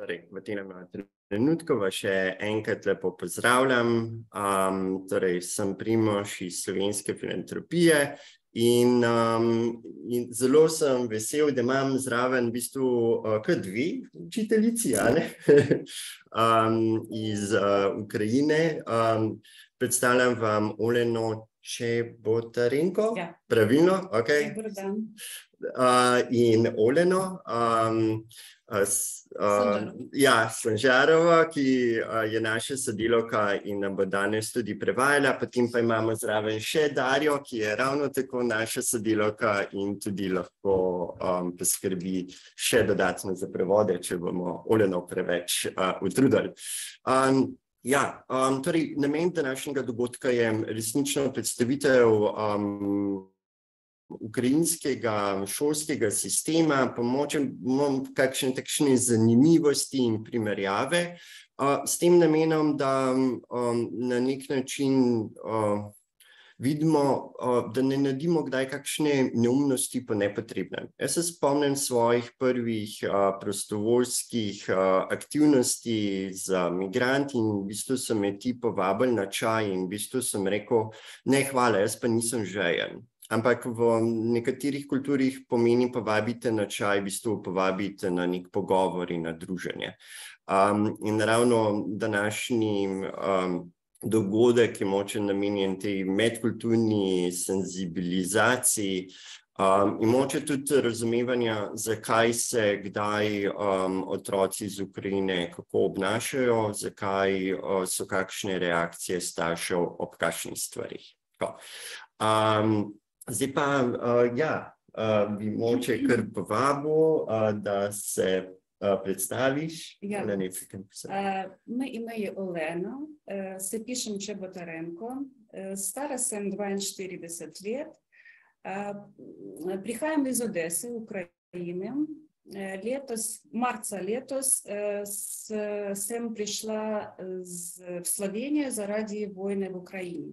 Torej, v tem trenutku vas še enkrat lepo pozdravljam. Torej, sem Primož iz Slovenske filantropije in zelo sem vesel, da imam zraven v bistvu kar dve učiteljici, iz Ukrajine. Predstavljam vam Oleno Čebotarenko. Ja. Pravilno? Okay. Dober dan. In Oleno Sanžarova, ki je naša sodelavka in nam bo danes tudi prevajala. Potem pa imamo zraven še Darjo, ki je ravno tako naša sodelavka in tudi lahko poskrbi še dodatno za prevode, če bomo Oleno preveč utrudili. Torej, namen današnjega dogodka je resnično predstavitev ukrajinskega šolskega sistema, pa mogoče imam kakšne zanimivosti in primerjave, s tem namenom, da na nek način vidimo, da ne naredimo kdaj kakšne neumnosti po nepotrebnem. Jaz se spomnim svojih prvih prostovoljskih aktivnosti za migranti in v bistvu so me ti povabili na čaj in v bistvu sem rekel, ne hvala, jaz pa nisem žejen. Ampak v nekaterih kulturih pomeni povabite na čaj, v bistvu povabite na nek pogovor in na druženje. In ravno današnji dogodek je mogoče namenjen tej medkulturni senzibilizaciji in mogoče tudi razumevanja, zakaj se kdaj otroci iz Ukrajine kako obnašajo, zakaj so kakšne reakcije staršev ob kakšnih stvarih. Zdaj pa, bi mogoče kar povabil, da se представиш? Моє ім'я Олена, се пишем Чеботаренко, стара сем 42 лет, приехаем из Одессы, Украины. Марта летос сем пришла в Словению заради войны в Украине.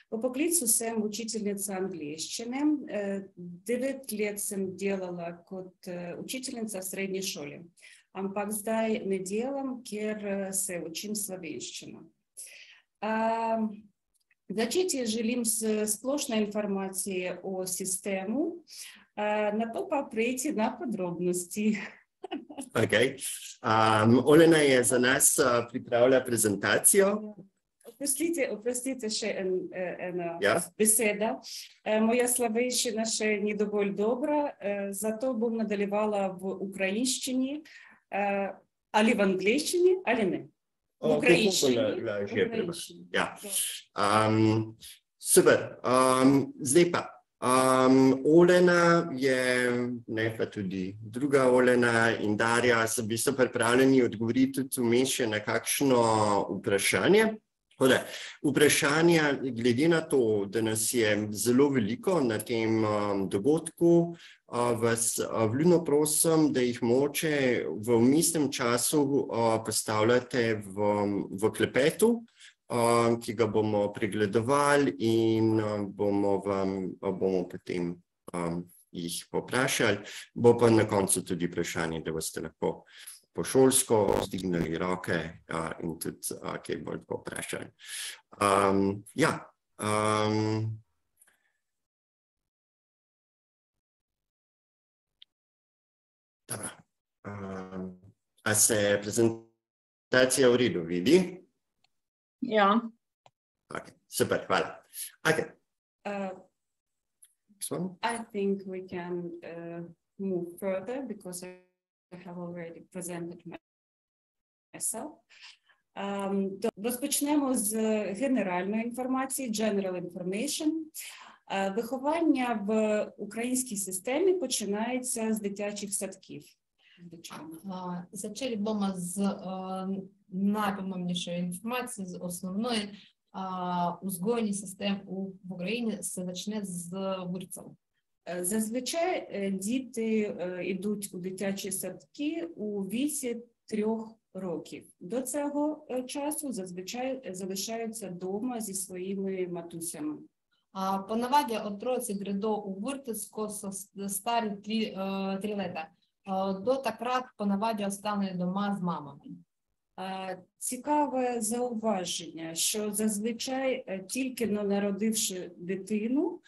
По поклицу сем учительница английщины, 9 лет сем делала как учительница в средней школе. Ампак сдай не делам, кер се учим словенщину. Зачем желим сплошной информации о систему, на то поприйти на подробности. Окей. Олена je za nas pripravila prezentacijo. Oprostite, še ena beseda. Moja slovenščina še ni dovolj dobra, zato bom nadaljevala v ukrajinščini, ali v angleščini, ali ne. V ukrajinščini. Super. Zdaj pa. Olena je, ne pa tudi druga Olena in Darja, so v bistvu pripravljeni odgovoriti tudi vmes še na kakšno vprašanje. Vprašanja, glede na to, da nas je zelo veliko na tem dogodku, vas vljudno prosim, da jih mogoče v vmesnem času postavljate v klepetu, ki ga bomo pregledovali in bomo potem jih poprašali. Bo pa na koncu tudi vprašanje, da boste lahko po šolsko vzdignili roke in tudi kaj bolj poprašali. Dobro. A se prezentacija v redu vidi? Ja. Okay, super, hvala. Okay. I think we can move further because I have already presented myself. Розпочнемо з генеральної інформації, general information. Виховання в українській системі починається з дитячих садків. Зачали вдома з найпомовнішої інформації, з основної узгоєння систем в Україні почне з вулиців. Зазвичай діти йдуть у дитячі садки у віці 3 років. До цього часу зазвичай залишаються вдома зі своїми матусями. По наваді отроці гридо у виртицько старі 3 лета. до takrát понавадя остане дома з мамами. Цікаве зауваження, що зазвичай тільки народивши дитину,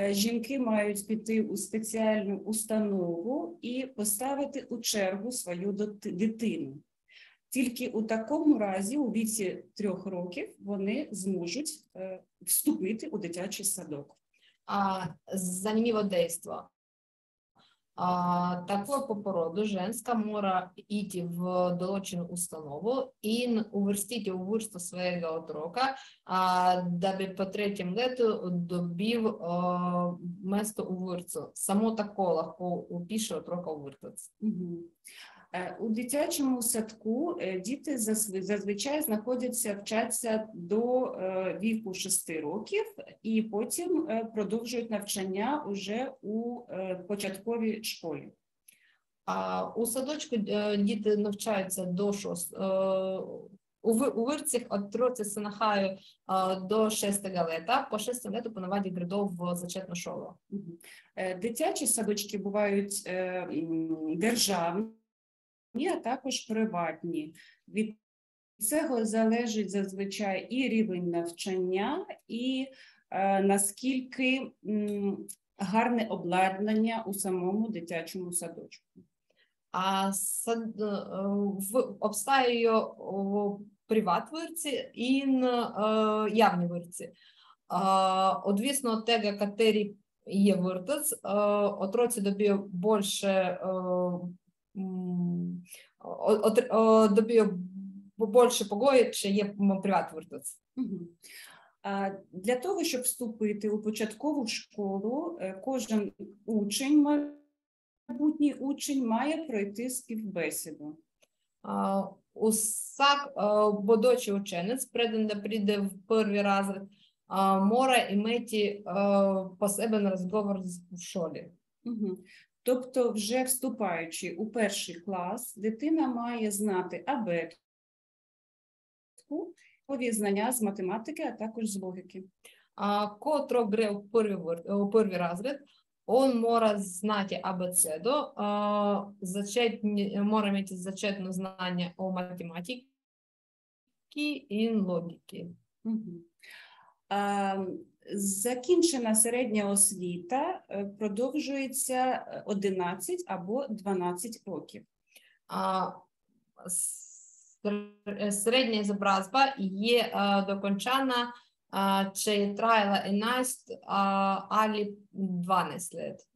жінки мають піти у спеціальну установу і поставити у чергу свою дитину. Тільки у такому разі, у віці 3 років, вони зможуть вступити у дитячий садок. Zanimljivo dejstvo. Takoj po porodu ženska mora iti v določeno ustanovo in uvrstiti v vrsto svojega otroka, da bi po 3. letu dobil mesto v vrtcu. Samo tako lahko upiše otroka v vrtec. У дитячому садку діти зазвичай вчаться до віку 6 років і потім продовжують навчання уже у початковій школі. У садочку діти навчаються до 6. У вирцях отроці се нахаю до 6 лета, по 6 лету понаваді гридов в зачетну школу. Дитячі садочки бувають державні, а також приватні. Від цього залежить зазвичай і рівень навчання, і наскільки гарне обладнання у самому дитячому садочку. Обстаю приват вирці і явні вирці. Одвісно від того, який є виртець, отроці доб'є більше більше погої, чи є приват виртець. Для того, щоб вступити у початкову школу, кожен учень, майбутній учень, має пройти співбесіду. Усак будучий ученець, прежде да прийде в перший розряд, мора іметь посебен розговор в школі. Тобто, вже вступаючи у перший клас, дитина має знати абетку, знання з математики, а також з логіки. Котро гре у перший розряд, он мора знати абецеду, мора мати зачетне знання о математиці і логіки. Закінчена середня освіта продовжується 11 або 12 років. Середня ізобразба є докончана чи трайла інасть алі 12 лет.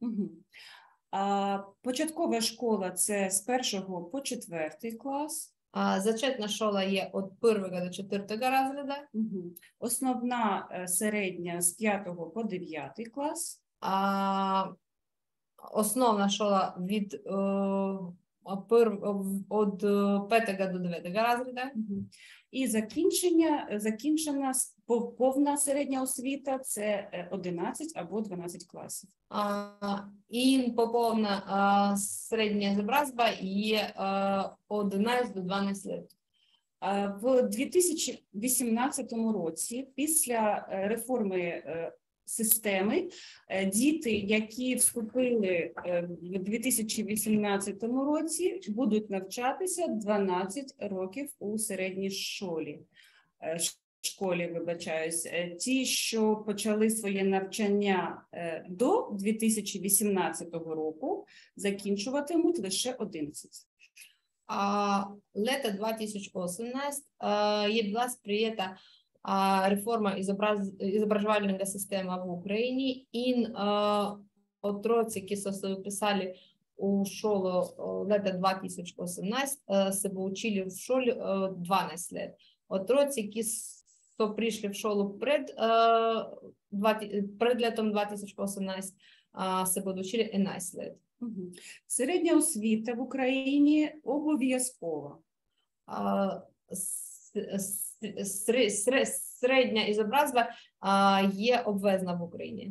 Початкова школа – це з 1 по 4 клас. Зачетна школа є від 1 до 4 розряду. Основна середня з 5 по 9 клас. Основна школа від 5 до 9 розряду. І закінчена повна середня освіта – це 11 або 12 класів. І повна середня ізобразба є 11 до 12 років. В 2018 році, після реформи системи, діти, які вступили в 2018 році, будуть навчатися 12 років у середній школі. Ті, що почали своє навчання до 2018 року, закінчуватимуть лише 11. Лето 2018 є була сприята реформа изобразовательната система в Україні і отроці, які се вписали у школу лета 2018, се учили в школі 12 лет. Отроці, які прийшли в школу перед летом 2018, се будуть вчили 11 лет. Середня освіта в Україні обов'язкова. Середня ізобразба є обов'язна в Україні.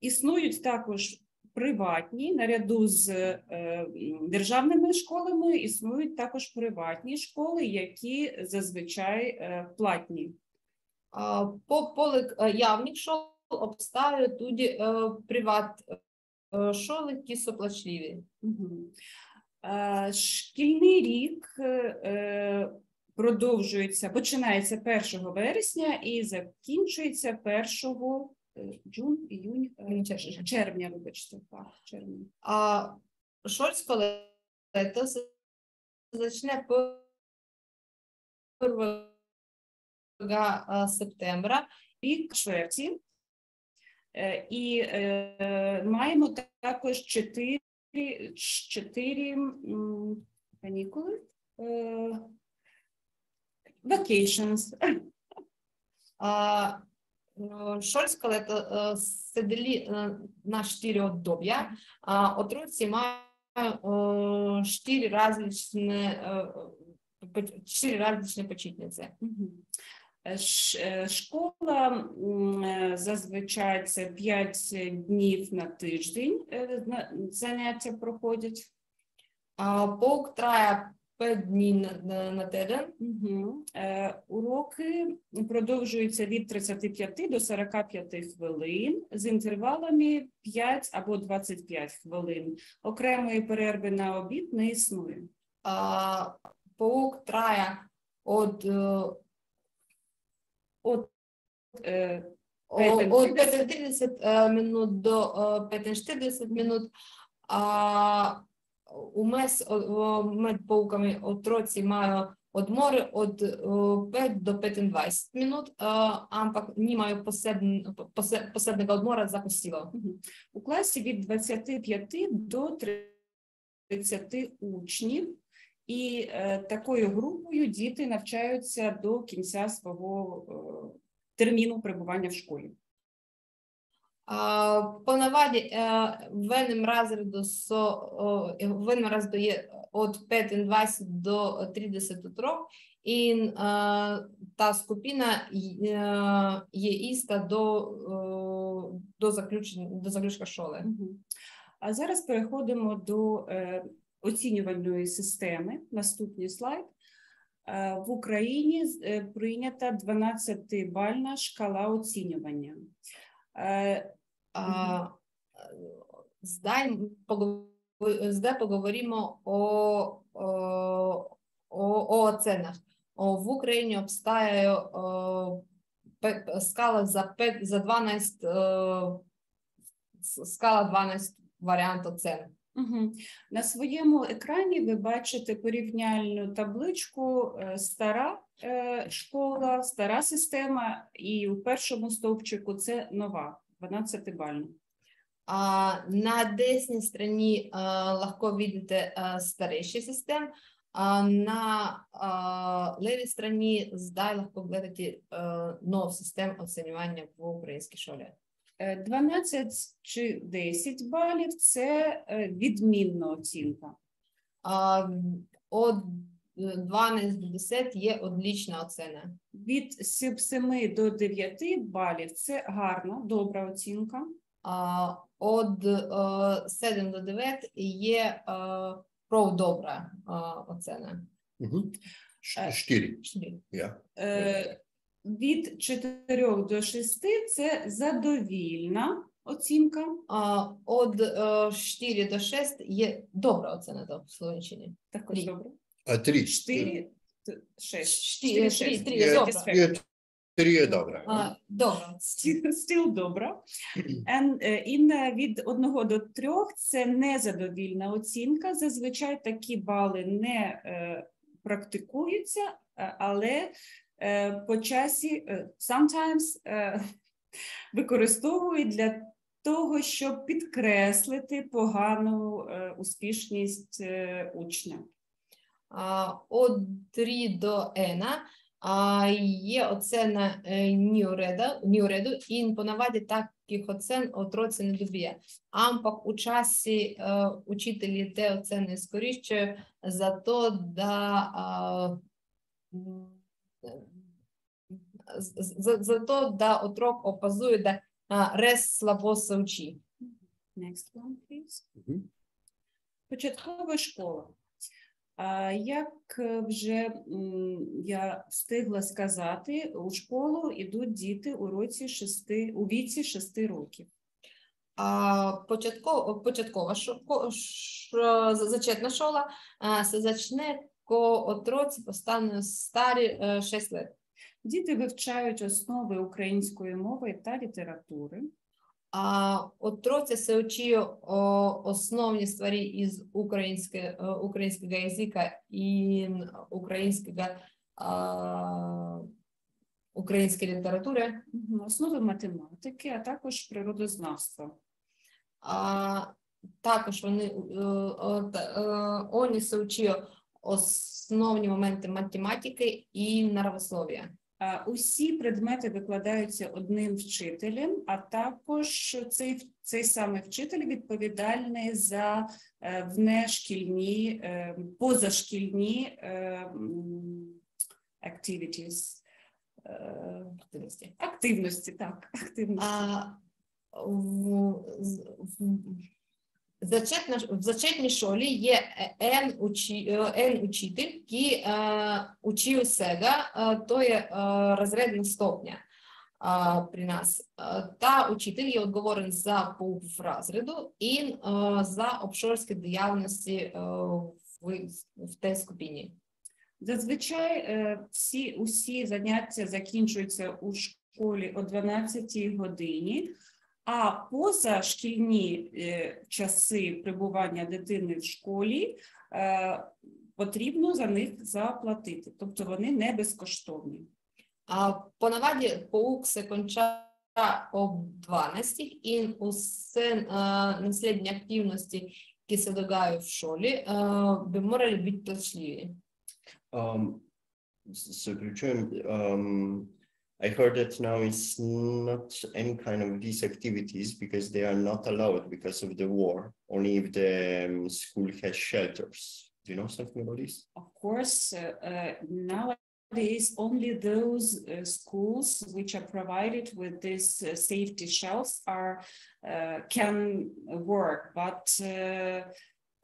Існують також приватні, наряду з державними школами, існують також приватні школи, які зазвичай платні. Полик явних школ обставили туди школи кисоплачливі. Мгм. Шкільний рік починається 1 вересня і закінчується 1 червня, вибачте, так, червня. А школьське літо почне 1 септембра. Рік чверті. І маємо також 4 канікули. Vacations. Школьське літо се дели на 4 одоб'я. Отроці мають 4 различні почитниці. Школа зазвичай це 5 днів на тиждень заняття проходять. Поук трає 5 днів на тиждень. Уроки продовжуються від 35 до 45 хвилин з інтервалами 5 або 25 хвилин. Окремої перерви на обід не існує. Поук трає від 35 минут до 45 минут. Med poukami otroci imajo odmore od 5 do 25 minut, ampak nimajo posebnega odmora za kosilo. У класі від 25 до 30 учнів, і такою групою діти навчаються до кінця свого терміну перебування в школі. По наваді винним разу є від 25 до 33, і та скупіна є іста до заключення школи. А зараз переходимо до оцінювальної системи. Наступний слайд. В Україні прийнята 12-бальна шкала оцінювання. Здай поговоримо о оценах. В Україні обстає скала за 12 скала 12 варіант оцен. На своєму екрані ви бачите порівняльну табличку стара школа, стара система, і у першому стовпчику це нова, 12-бальна. На десній стороні легко бачити старіші системи, а на лівій стороні здай легко бачити нову систему оцінювання в українській школі. 12 чи 10 балів – це відмінна оцінка. Від 12 до 10 є отлична оцінка. Від 7 до 9 балів – це гарна, добра оцінка. Від 7 до 9 є добра оцінка. 4. Від 4 до 6 – це задовільна оцінка. Від 4 до 6 є добра оцінка в Словенщині. Також добре. А 3? 4, 6. 3 добре. Добре. Still добре. І від 1 до 3 – це незадовільна оцінка. Зазвичай такі бали не практикуються, але по часі sometimes використовують для того, щоб підкреслити погану успішність учня. Від 3 до N є оцена Ньюреду, і по наваді таких оцен отроці не доб'є. Ампак у часі учителі те оцени скоріше за то, да отрок опазує, да рез слабо се учи. Next one, please. Початкова школа. Як вже я встигла сказати, у школу йдуть діти у віці 6 років. Початкова зачетна школа се зачне, ко отроці постануть старі 6 лет. Діти вивчають основи української мови та літератури. Отроці се учи основні стvari із українського язика і української літератури. Основи математики, а також природознавства. Також вони се учи основні моменти математики і нравослов'я. Усі предмети викладаються одним вчителем, а також цей самий вчитель відповідальний за внешкільні, позашкільні активності, так. В зачетній школі є учитель, який учив сега, то є розрядна ступня при нас. Та учитель є відповідальний за поуку в розряду і за обшорські діяльності в тій скупіні. Зазвичай усі заняття закінчуються у школі о 12-й годині, а позашкільні часи перебування дитини в школі потрібно за них заплатити, тобто вони не безкоштовні. По наваді поук се конча об 12 і усе наслідні активності, які се догають в школі, би морали бути плачливі. I heard that now it's not any kind of these activities because they are not allowed because of the war, only if the school has shelters. Do you know something about this? Of course, nowadays only those schools which are provided with this safety shelves can work, but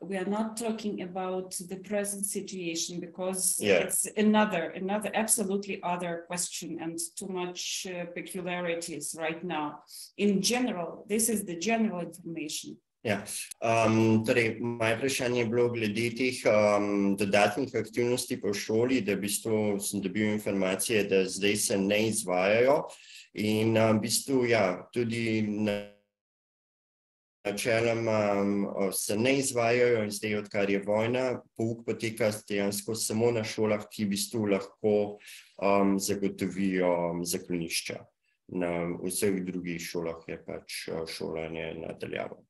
we are not talking about the present situation because it's another absolutely other question and too much peculiarities right now. In general, this is the general information. Torej, moje vprašanje je bilo glede teh dodatnih aktivnosti po šoli, da v bistvu sem dobil informacije, da zdaj se ne izvajajo in v bistvu tudi načeloma se ne izvajajo in zdaj, odkar je vojna, pouk poteka dejansko samo na šolah, ki v bistvu lahko zagotovijo zaklonišča. Na vseh drugih šolah je pač šolanje nadaljavo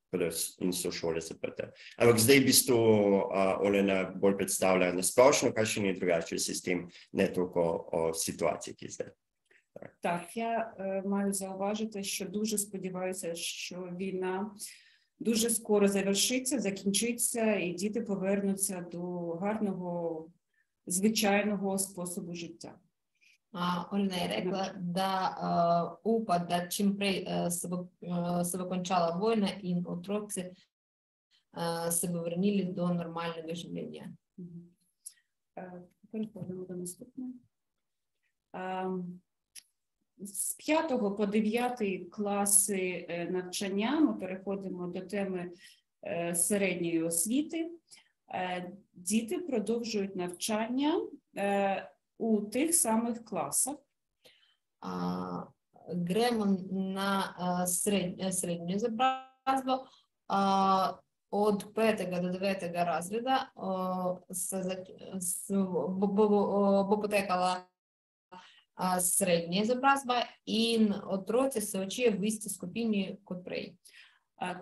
in so šole zaprte. Ampak zdaj v bistvu Olena bolj predstavlja na splošno, kakšen je drugačen sistem, ne toliko o situaciji, ki je zdaj. Так, я маю зауважити, що дуже сподіваюся, що війна дуже скоро завершиться, закінчиться, і діти повернуться до гарного, звичайного способу життя. Олена je rekla, da upa, da čim prej se bo končala vojna in otroci se bo vrnili do normalnega življenja. Переходимо до наступного. З 5 по 9 класи навчання ми переходимо до теми середньої освіти. Діти продовжують навчання у тих самих класах. Gremo na srednjo izobrazbo. Od 5. do 9. razreda bo potekala srednja izobrazba in otroci se učijo v isti skupini kot prej.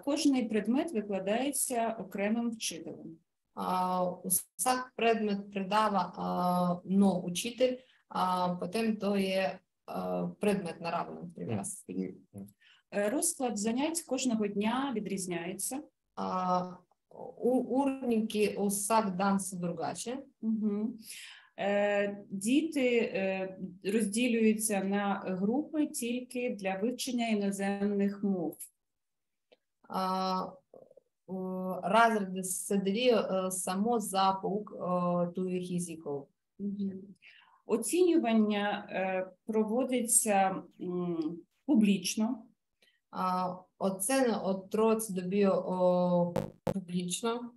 Кожний предмет викладається окремим вчителем. Vsak predmet predava nov učitelj, potem to je предмет наравно при вас. Розклад занять кожного дня відрізняється. Урники усак дан се другаче. Діти розділюються на групи тільки для вивчення іноземних мов. Разряди се дели само за поук тujih язиків. Оцінювання проводиться публічно. оцена отроці добі публічно.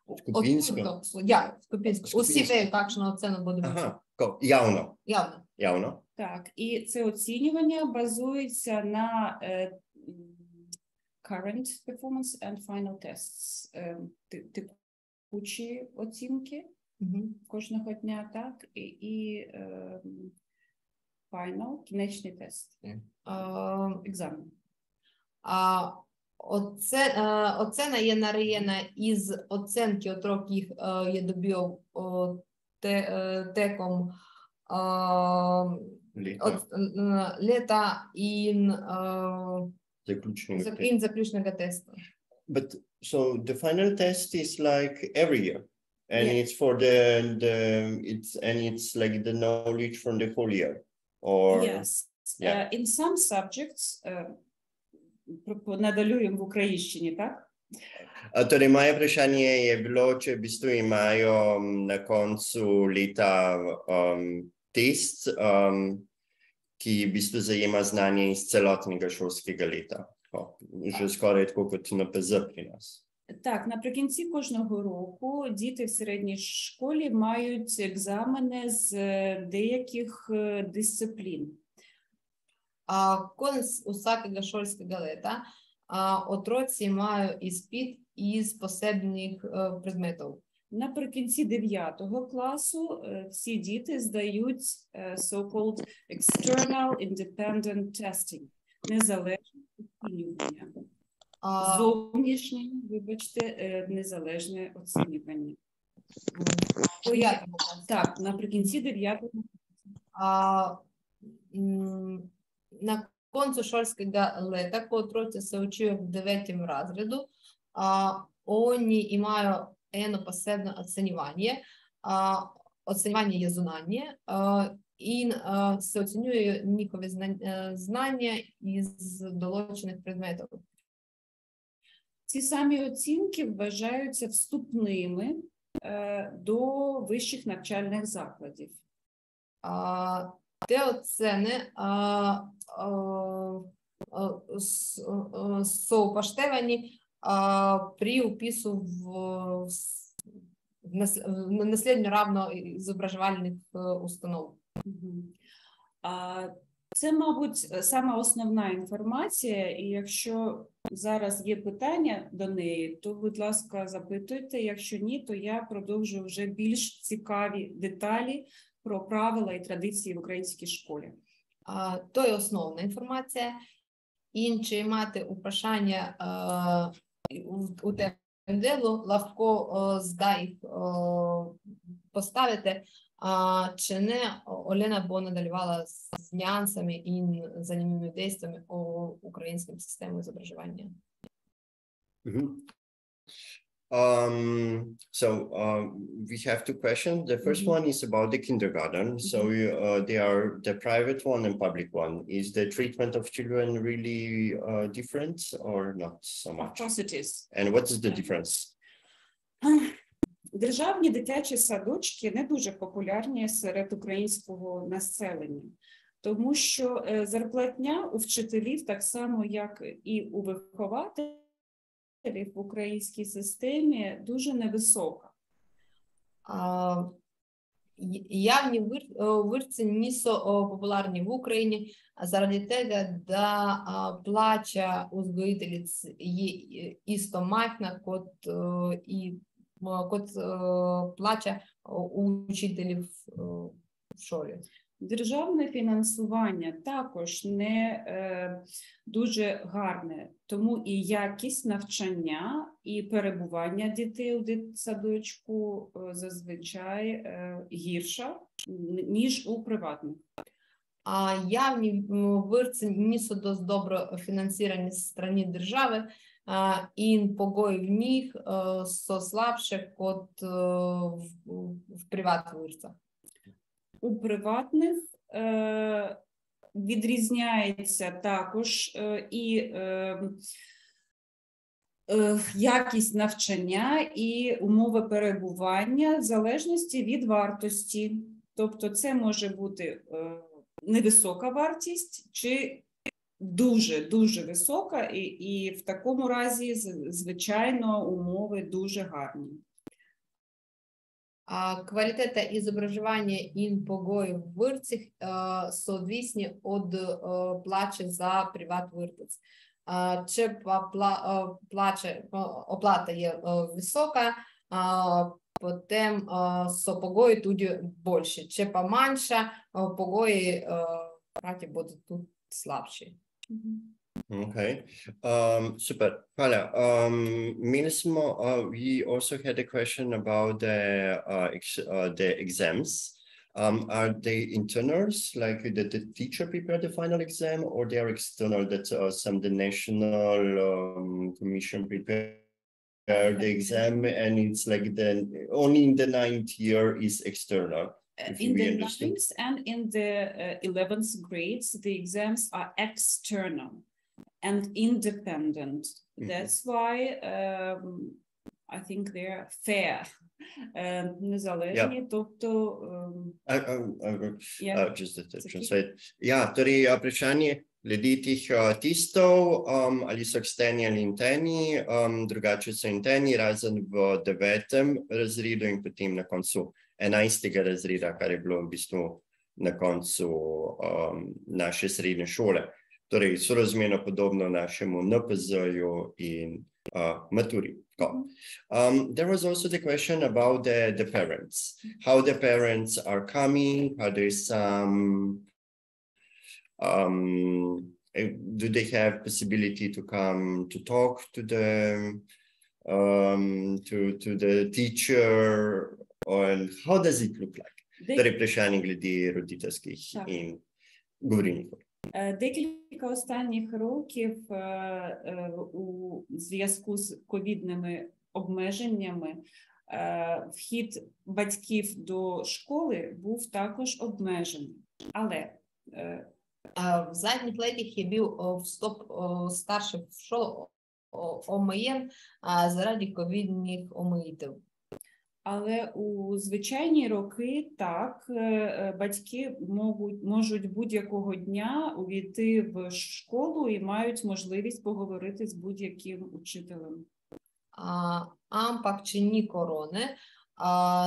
Skupinsko. Ja, skupinsko. Усі veju, kakšno ocenu буде Ага, явно. Явно. Явно. Так, і це оцінювання базується на current performance and final tests, текучі оцінки кожного дня, так, і final, кінечний тест, екзамен. Оцена є нарієна із оценки, отрок їх є добив теком літа ін заключного тесту. But so the final test is like every year, and it's for it's like the knowledge from the whole year, or Yes. In some subjects, надалюємо в українщині, так? Torej, moje vprašanje je bilo, če v bistvu imajo na koncu leta test, ki v bistvu zajema znanje iz celotnega šolskega leta. Že skoraj tako kot NPZ pri nas. Так, наприкінці кожного року діти в середній школі мають екзамени з деяких дисциплін. Конець усякого школьного літа отроці мають іспит із посебних предметів. Наприкінці 9 класу всі діти здають so-called external independent testing, незалежне оцінювання. Зовнішнє, вибачте, незалежне оцінювання. Так, наприкінці 9 на концу школьного лета, котрі се учують в 9 розряду, вони мають eno posebno ocenjevanje. Ocenjevanje je zunanje in se ocenjujejo njihove znanja із določених предметів. Ці самі оцінки вважаються вступними до вищих навчальних закладів. Те оцени сопоставлені при упису в наслідно равно зображувальних установ. Це, мабуть, сама основна інформація, і якщо зараз є питання до неї, то, будь ласка, запитуйте, якщо ні, то я продовжу вже більш цікаві деталі про правила і традиції в українській школі. То є основна інформація. Інші мати упрошання у те делу, легко здай поставити, чи не Олена бо надалювала з нюансами і занімними дійствами у українському системі зображування. We have two questions. The first one is about the kindergarten. So they are the private one and public one. Is the treatment of children really different or not so much? Of course it is. And what is the difference? Державні дитячі садочки не дуже популярні серед українського населення, тому що зарплатня у вчителів, так само як і у вихователів, в українській системі дуже невисока. Явні вирці не со популярні в Україні, заради того, да плача узгоїтеліць є істо махна, кот плача учителів в школі. Державне фінансування також не дуже гарне, тому і якість навчання, і перебування дітей у дитсадочку зазвичай гірша, ніж у приватних. А явні вирці не са досить добре фінансовані з сторони держави, і погої в них со слабше, код в приватних вирцях. У приватних відрізняється також і якість навчання, і умови перебування в залежності від вартості. Тобто це може бути невисока вартість чи дуже висока, і в такому разі, звичайно, умови дуже гарні. Квалитета изображения ин погои в вирцях соодвісні від плачі за приват виртець. Чи оплата є висока, потім со погої туди більше. Чи поменша, погої будуть тут слабші. Okay, super. Hvala. We also had a question about the exams. Are they internals, like the teacher prepare the final exam, or they are external, that some the national commission prepare the exam, and it's like then only in the 9th year is external? In the 9th and in the 11th grades, the exams are external and independent. That's why I think they're fair. Незалежні, тобто... Just to translate. Ja, torej vprašanje glede teh testov, ali so eksterni ali interni, drugače so interni, razen v 9. razredu in potem na koncu 11. razreda, kar je bilo v bistvu na koncu naše srednje šole. Torej, sorazmerno podobno našemu NPZ-ju in maturi. There was also the question about the parents, how the parents are coming, are there some, do they have possibility to come to talk to the teacher, or how does it look like? Torej, vprašanje glede roditeljskih in govorilnikov. Декілька останніх років у зв'язку з ковідними обмеженнями вхід батьків до школи був також обмежений. Але в задніх летах я був вступ старших в школу ОМЄ заради ковідних омиїтів. Але у звичайні роки так, батьки можуть будь-якого дня увійти в школу і мають можливість поговорити з будь-яким учителем. Ампак чи ні корони,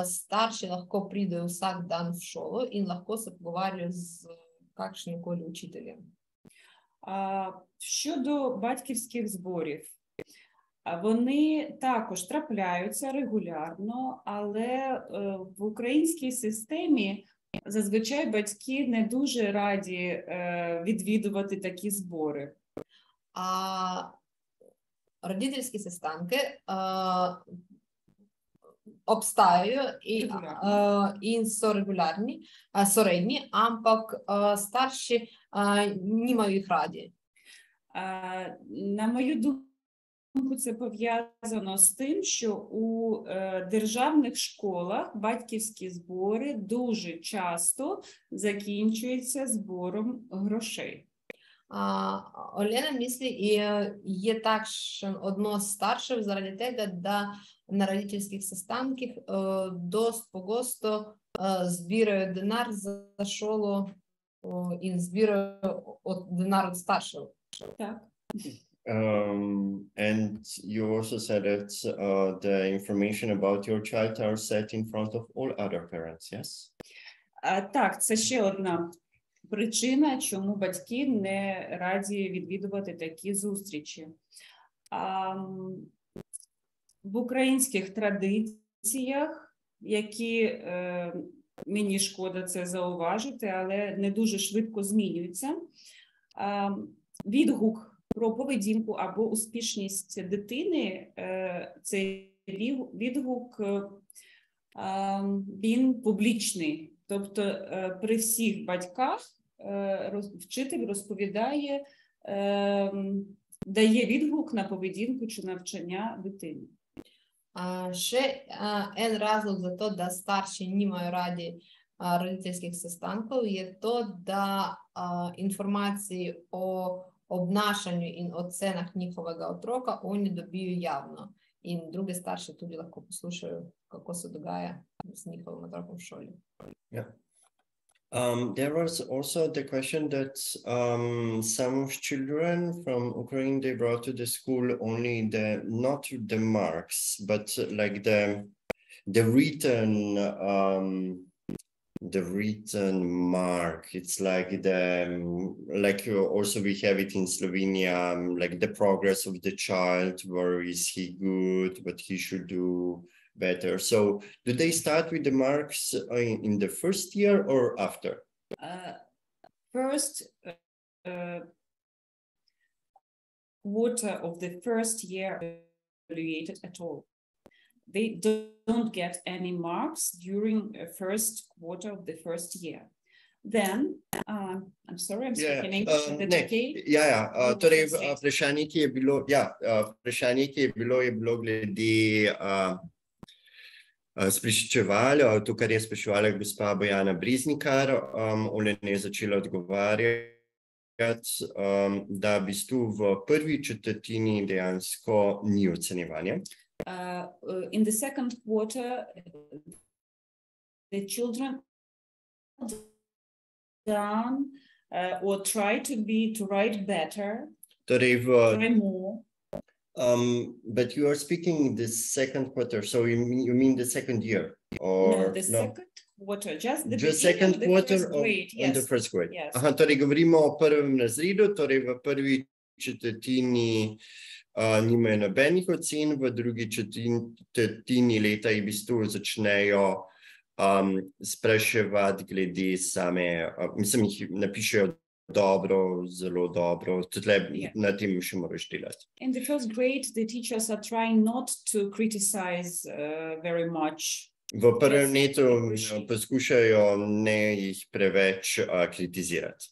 старший легко прийде усак дан в школу і легко се поговорює з какшим-колі учителем. Щодо батьківських зборів, вони також трапляються регулярно, але в українській системі зазвичай батьки не дуже раді відвідувати такі збори. Родительські сестанки обстають і регулярні, середні, ампак старші не мають їх раді. На мою думку, це пов'язано з тим, що у державних школах батьківські збори дуже часто закінчуються збором грошей. Олена мислі, і є так, що одно з старших заради того, да на родительських сестанках досить погосто збирають динар за школу і збирають динар від старшого. Так. And you also said that the information about your child are set in front of all other parents, yes? Так, це ще одна причина, чому батьки не раді відвідувати такі зустрічі. В українських традиціях, які, мені шкода це зауважити, але не дуже швидко змінюються, відгук про поведінку або успішність дитини, цей відгук, він публічний. Тобто при всіх батьках вчитель розповідає, дає відгук на поведінку чи навчання дитини. Ще один разлог за то, да старші не мають раді родительських сестанків, є то, да інформації о обнашанню і оценах нjihovega otroka oni dobiju javno in druge starše tudi lahko poslušajo, kako se dogaja s njihovim otrokom v šoli. Yeah. There was also the question that some of children from Ukraine, they brought to the school only not the marks, but like the written mark. It's like also we have it in Slovenia, like the progress of the child, where is he good, what he should do better. So do they start with the marks in the first year or after? First quarter of the first year evaluated at all. They don't get any marks during first quarter of the first year. Then, I'm sorry, I'm speaking English. Is that okay? Torej, vprašanje, ki je bilo glede spričeval, to, kar je spraševala gospa Bojana Breznikar, ona je začela odgovarjati, da v bistvu v prvi četrtini dejansko ni ocenjevanja. In the second quarter, the children down or try to write better, Torej, try more. But you are speaking the second quarter, so you mean the second year? Or No, the second quarter, just the second beginning of the quarter first grade. on the first grade. Yes. Aha, torej govorimo o prvem razredu, torej v prvi četrtini nimajo nobenih ocen, v drugi četrtini leta v bistvu začnejo spraševati glede same, mislim, jih napišejo dobro, zelo dobro, tudi na tem še moraš delati. In the first grade, the teachers are trying not to criticize very much. V prvem letu poskušajo ne jih preveč kritizirati.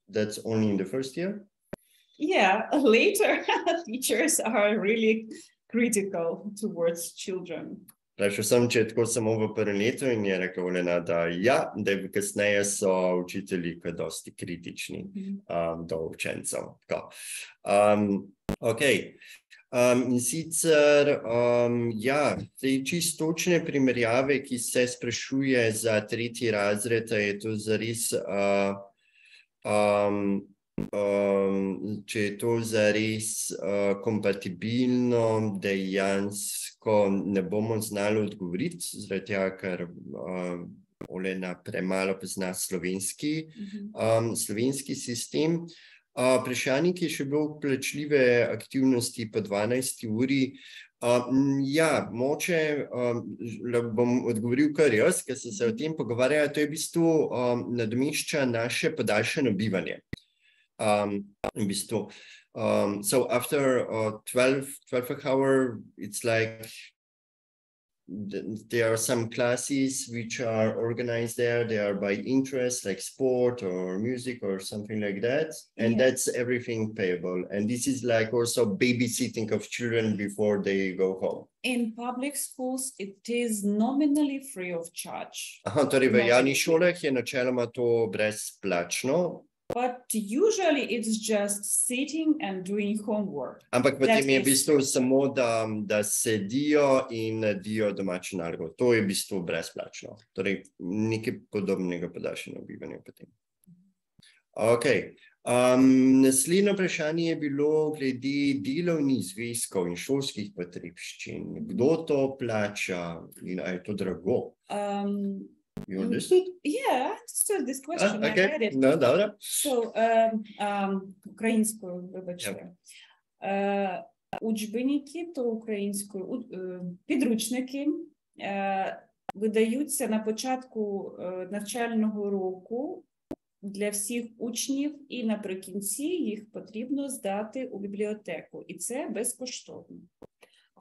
That's only in the first year? Yeah, later teachers are really critical towards children. Vprašal sem, če je tako samo v prvem letu in je rekla Olena, da kasneje so učitelji kaj dosti kritični do učencev. In sicer, te čisto točne primerjave, ki se sprašuje za tretji razred, je to zares, če je to zares kompatibilno, dejansko ne bomo znali odgovoriti, zaradi tega, ker Olena premalo pozna slovenski sistem. Vprašanje, ki je še bil plačljive aktivnosti po 12. uri. Moče bom odgovoril kar jaz, ker sem se o tem pogovarjala, to je v bistvu nadomešča naše podaljšano bivanje. In bistvu, so after 12 hour, it's like there are some classes which are organized there. They are by interest, like sport or music or something like that. And that's everything payable. And this is like also babysitting of children before they go home. In public schools, it is nominally free of charge. Aha, torej v javnih šolah je načeloma to brezplačno. But usually it's just sitting and doing homework. Ampak potem je v bistvu samo, da sedijo in naredijo domači nalogo. To je v bistvu brezplačno. Torej, nekaj podobnega podaljšanega bivanja potem. Naslednje vprašanje je bilo glede delovnih zvezkov in šolskih potrebščin. Kdo to plača in ali je to drago? You understood? Yeah, I understood this question. I read it. No, dobro. So, українською, вибачте. Учбеники, то українською, підручники видаються на початку навчального року для всіх учнів, і наприкінці їх потрібно здати у бібліотеку. І це безкоштовно.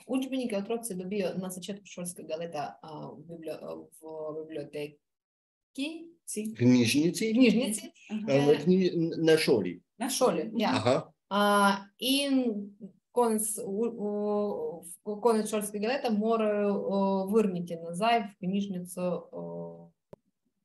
Учбеники otroci dobijo na začetku šolskega leta v biblioteki. Knjižnici? Na šoli. Na šoli, ja. In konec šolskega leta morajo vrniti nazaj v knjižnico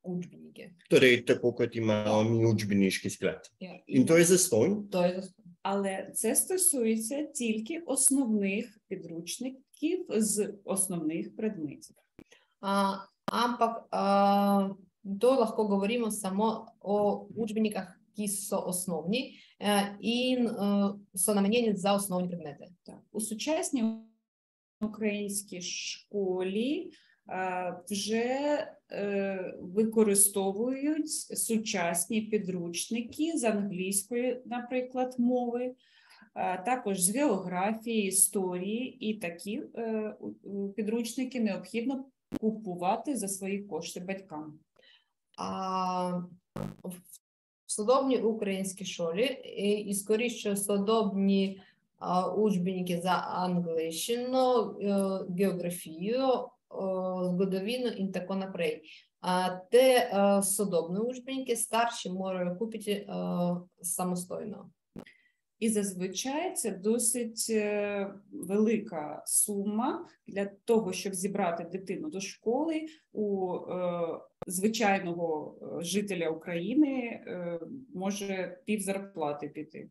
učbenike. Torej, tako kot imamo mi učbeniški sklad. In to je zastonj? To je zastonj. Але це стосується тільки основних підручників з основних предметів. Ampak to lahko govorimo samo o učbenikih, ki so osnovni in so namenjeni za osnovні предмети. Так. У сучасній українській школі вже використовують сучасні підручники з англійської, наприклад, мови, також з географії, історії, і такі підручники необхідно купувати за свої кошти батькам. В судобній українській школі і скоріше судобні учбеники за англійщину, географію, згодовіну і тако напрей. Те судобні учбеники старші можуть купити самостійно. І зазвичай це досить велика сума для того, щоб зібрати дитину до школи. У звичайного жителя України може півзарплати піти.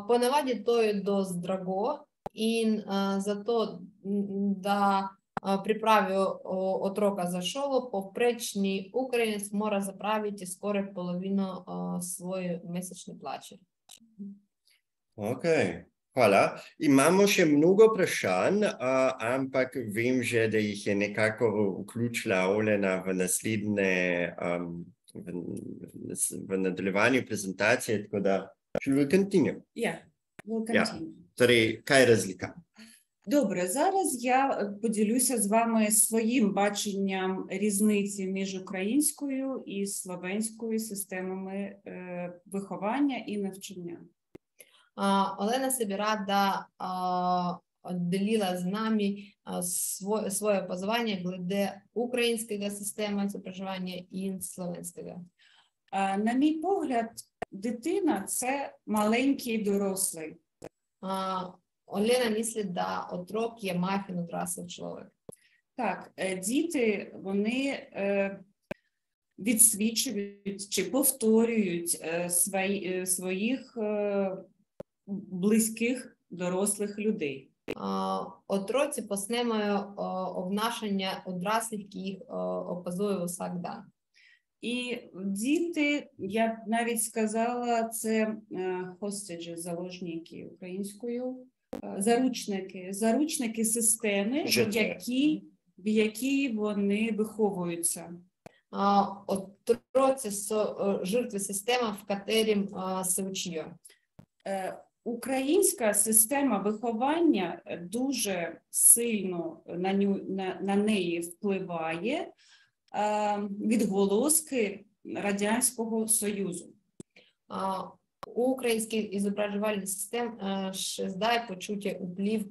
Поневаді то je dost drago in zato da pripravi otroka za šolo, povprečni Ukrajinec mora zapraviti skoraj polovino svoje mesečne plače. Ok, hvala. Imamo še mnogo vprašanj, ampak vem že, da jih je nekako vključila Olena v naslednje, v nadaljevanju prezentacije, tako da shall we continue? Yeah, we'll continue. Torej, kaj je разлика? Добре, зараз я поділюся з вами своїм баченням різниці між українською і словенською системами виховання і навчання. Олена Себірада ділила з нами своє позивання глede українського системи проживання і словенського. На мій погляд, дитина – це маленький дорослий. Олена мислить, да отрок є мафін одраслий чоловік. Так, діти, вони відсвічують чи повторюють своїх близьких дорослих людей. Отроці поснемою обнашення одраслих, які їх опазує всегда. І діти, я б навіть сказала, це hostages, заложники українською, заручники системи, в якій вони виховуються. Отроці жертви системи, в якій се учить. Українська система виховання дуже сильно на неї впливає відголоски Радянського Союзу. Український зображувальний систем здає почуття вплив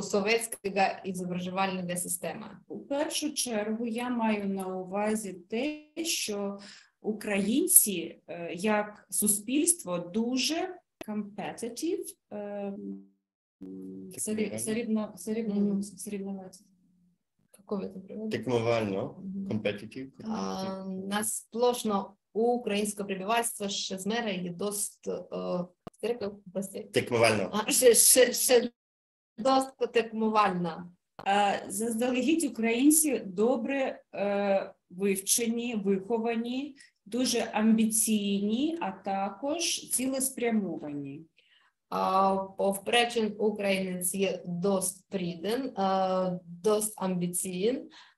совєтського зображувального системи. У першу чергу я маю на увазі те, що українці як суспільство дуже competitive, соревновательні. Текмувально, competitive. Насплошно українське прибівальство ще з мера є досить Текмувально. Ще досить текмувально. Заздалегідь українці добре вивчені, виховані, дуже амбіційні, а також цілеспрямовані. Повпречин українець є досить приден, досить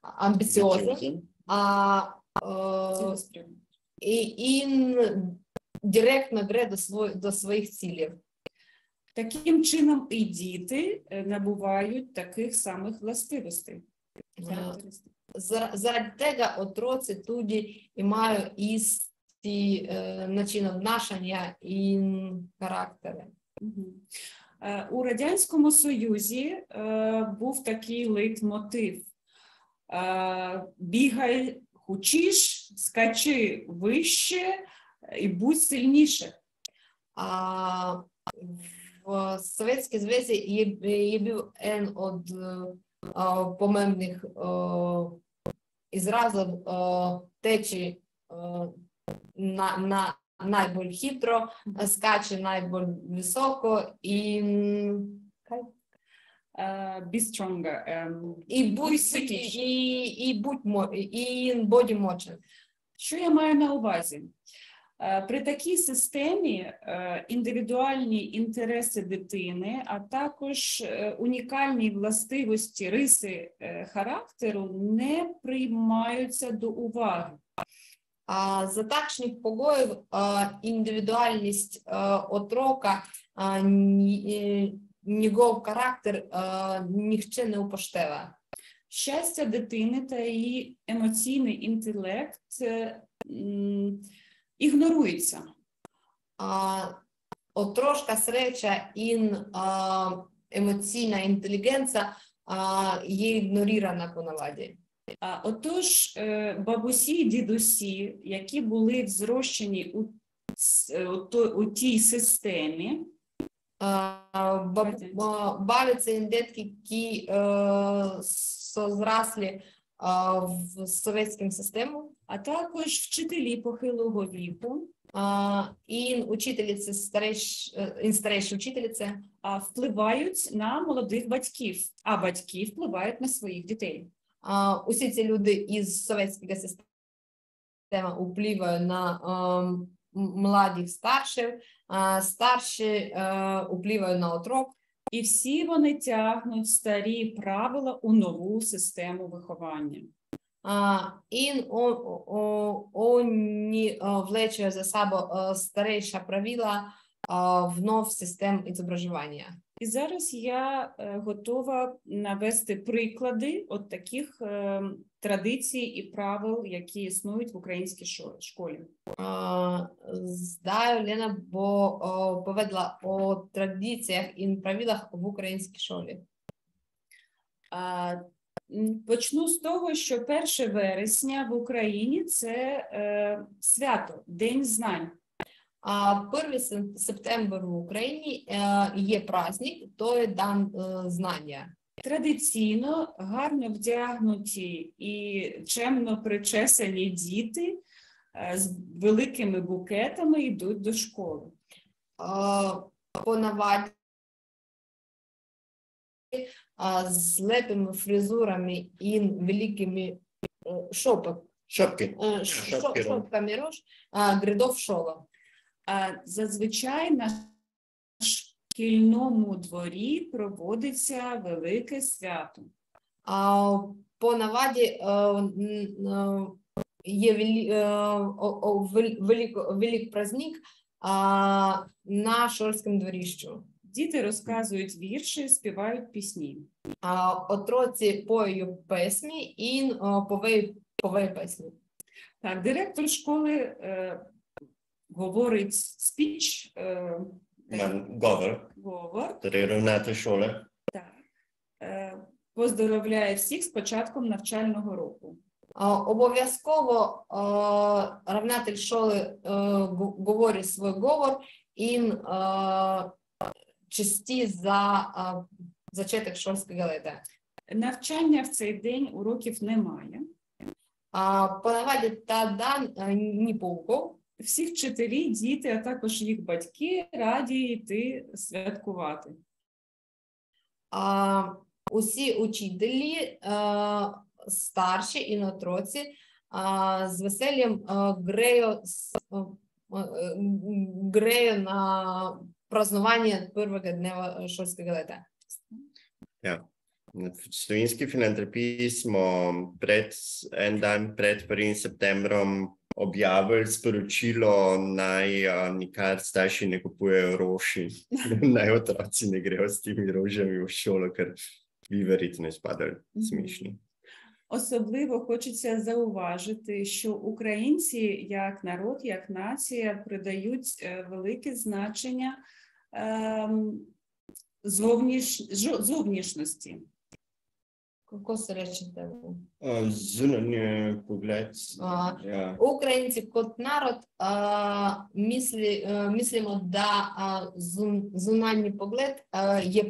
амбіціозен, і директно йде до своїх цілів. Таким чином і діти набувають таких самих властивостей. Заради того отроці тоді і мають істі начин обнашення і характери. У Радянському Союзі був такий лейтмотив. Бігай хучіш, скачи вище і будь сильніше. В Совєтській Зв'язі є був один від помемних ізразів течі на найбільш хитро, скаче найбільш високо і Be stronger. І будь Будь сильніше. і body motion. Що я маю на увазі? При такій системі індивідуальні інтереси дитини, а також унікальні властивості, риси характеру не приймаються до уваги. За такшних погоїв індивідуальність отрока, його характер ніхто не упоштева. Щастя дитини та її емоційний інтелект ігнорується. Отрошка среча і емоційна інтелігенція є ігнорирована по наваді. Отож, бабусі і дідусі, які були взрощені у тій системі, бавляться індетки, які зросли в совєтському систему, а також вчителі похилого віку, і учительці, старіші учительці, впливають на молодих батьків, а батьки впливають на своїх дітей. Усі ці люди із совєтської системи впливають на младих старших, старші впливають на отрок. І всі вони тягнуть старі правила у нову систему виховання. І вони влечуть за собою старіші правила в нову систему ізображення. І зараз я готова навести приклади от таких традицій і правил, які існують в українській школі. Здаю, Лена, бо поведла о традиціях і правилах в українській школі. Почну з того, що 1 вересня в Україні – це свято, День знань. 1 сентября в Україні є праздник, то є День знання. Традиційно гарно вдягнуті і чемно причесані діти з великими букетами йдуть до школи. По наваді з лепими фризурами і великими шопками рож, грядов шолом. Зазвичай на шкільному дворі проводиться велике свято. По наваді є великий праздник на шкільному дворищу. Діти розказують вірші, співають пісні. Отроці поють пісні і повеють пісні. Так, директор школи говорить спіч. Говор. Рівнати школи. Так. Поздоровляє всіх з початком навчального року. Обов'язково равнатель школи говорить свій говор і чисті за зачаток шкільного літа. Навчання в цей день уроків немає. По наваді та дан ні пауков. Всі вчителі, діти, а також їх батьки раді йти святкувати. Усі учителі, старші і отроці, з веселлям грею на празднование первого дня школьного лета. Ja. V slovenski filantropiji smo en dan pred 1. septembrom objavili sporočilo, naj nikar starši ne kupujejo roži, naj otroci ne grejo s temi rožami v šolo, ker vi verjetno izpadali смішні. Особливо хочеться зауважити, що українці як народ, як нація придають велике значення зовнішності. Kako se rečete? Zunanji pogled. Українці kot народ мислимо, да зунанній погляд є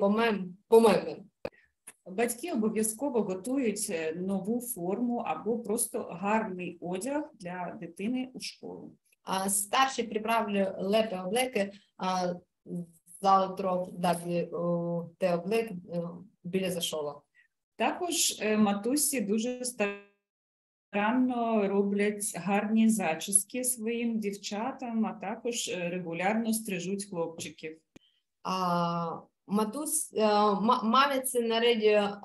помемним. Батьки обов'язково готують нову форму або просто гарний одяг для дитини у школу. Старші приправлюють лепі облеки завтра дати те облик біля зашова. Також матусі дуже старанно роблять гарні зачіски своїм дівчатам, а також регулярно стрижуть хлопчиків. Мамиці наредje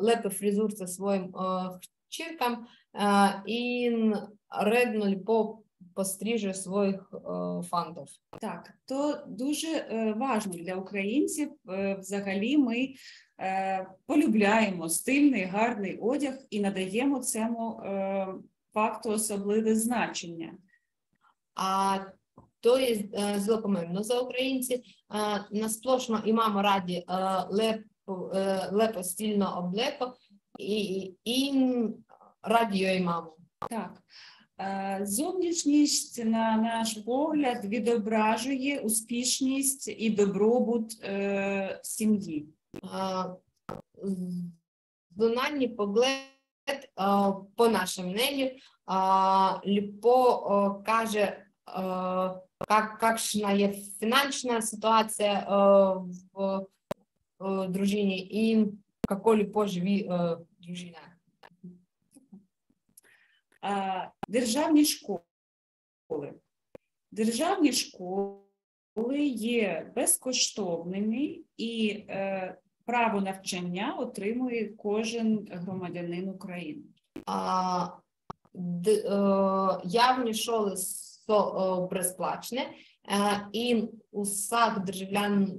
lepe frizurce svojim hčerkam in redno lepo postriže svojih fantov. Так, то дуже важливо для українців. Взагалі ми полюбляємо стильний, гарний одяг і надаємо цьому факту особливе значення. To je zelo pomembno za Ukrajinci. Nasplošno imamo radi lepo stilno obleko in radi jo imamo. Так. Зовнішність, на наш погляд, відображує успішність і добробут сім'ї. Зональний погляд, по нашому мнению, ліпо каже, какшна є фінансова ситуація в дружині і како ліпо живі дружина. Державні школи. Державні школи є безкоштовними і право навчання отримує кожен громадянин України. Явні школи безплатні, і усіх державлян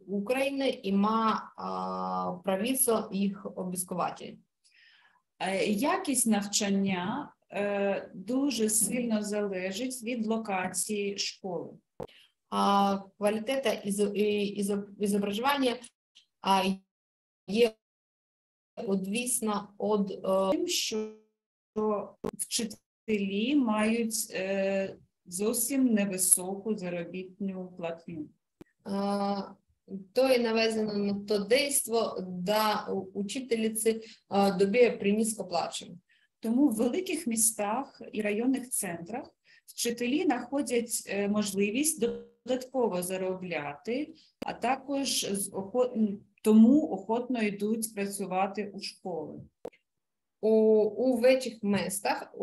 України има правіцо їх обов'язковати. Якість навчання дуже сильно залежить від локації школи. Квалітета ізображення є одвісна від тим, що вчителі мають зовсім невисоку заробітну платню. То je navezano na to dejstvo, da učiteljici dobijo prenizko plačo. Тому в великих містах і районних центрах вчителі знаходять можливість додатково заробляти, а також тому охотно йдуть працювати у школи. У великих містах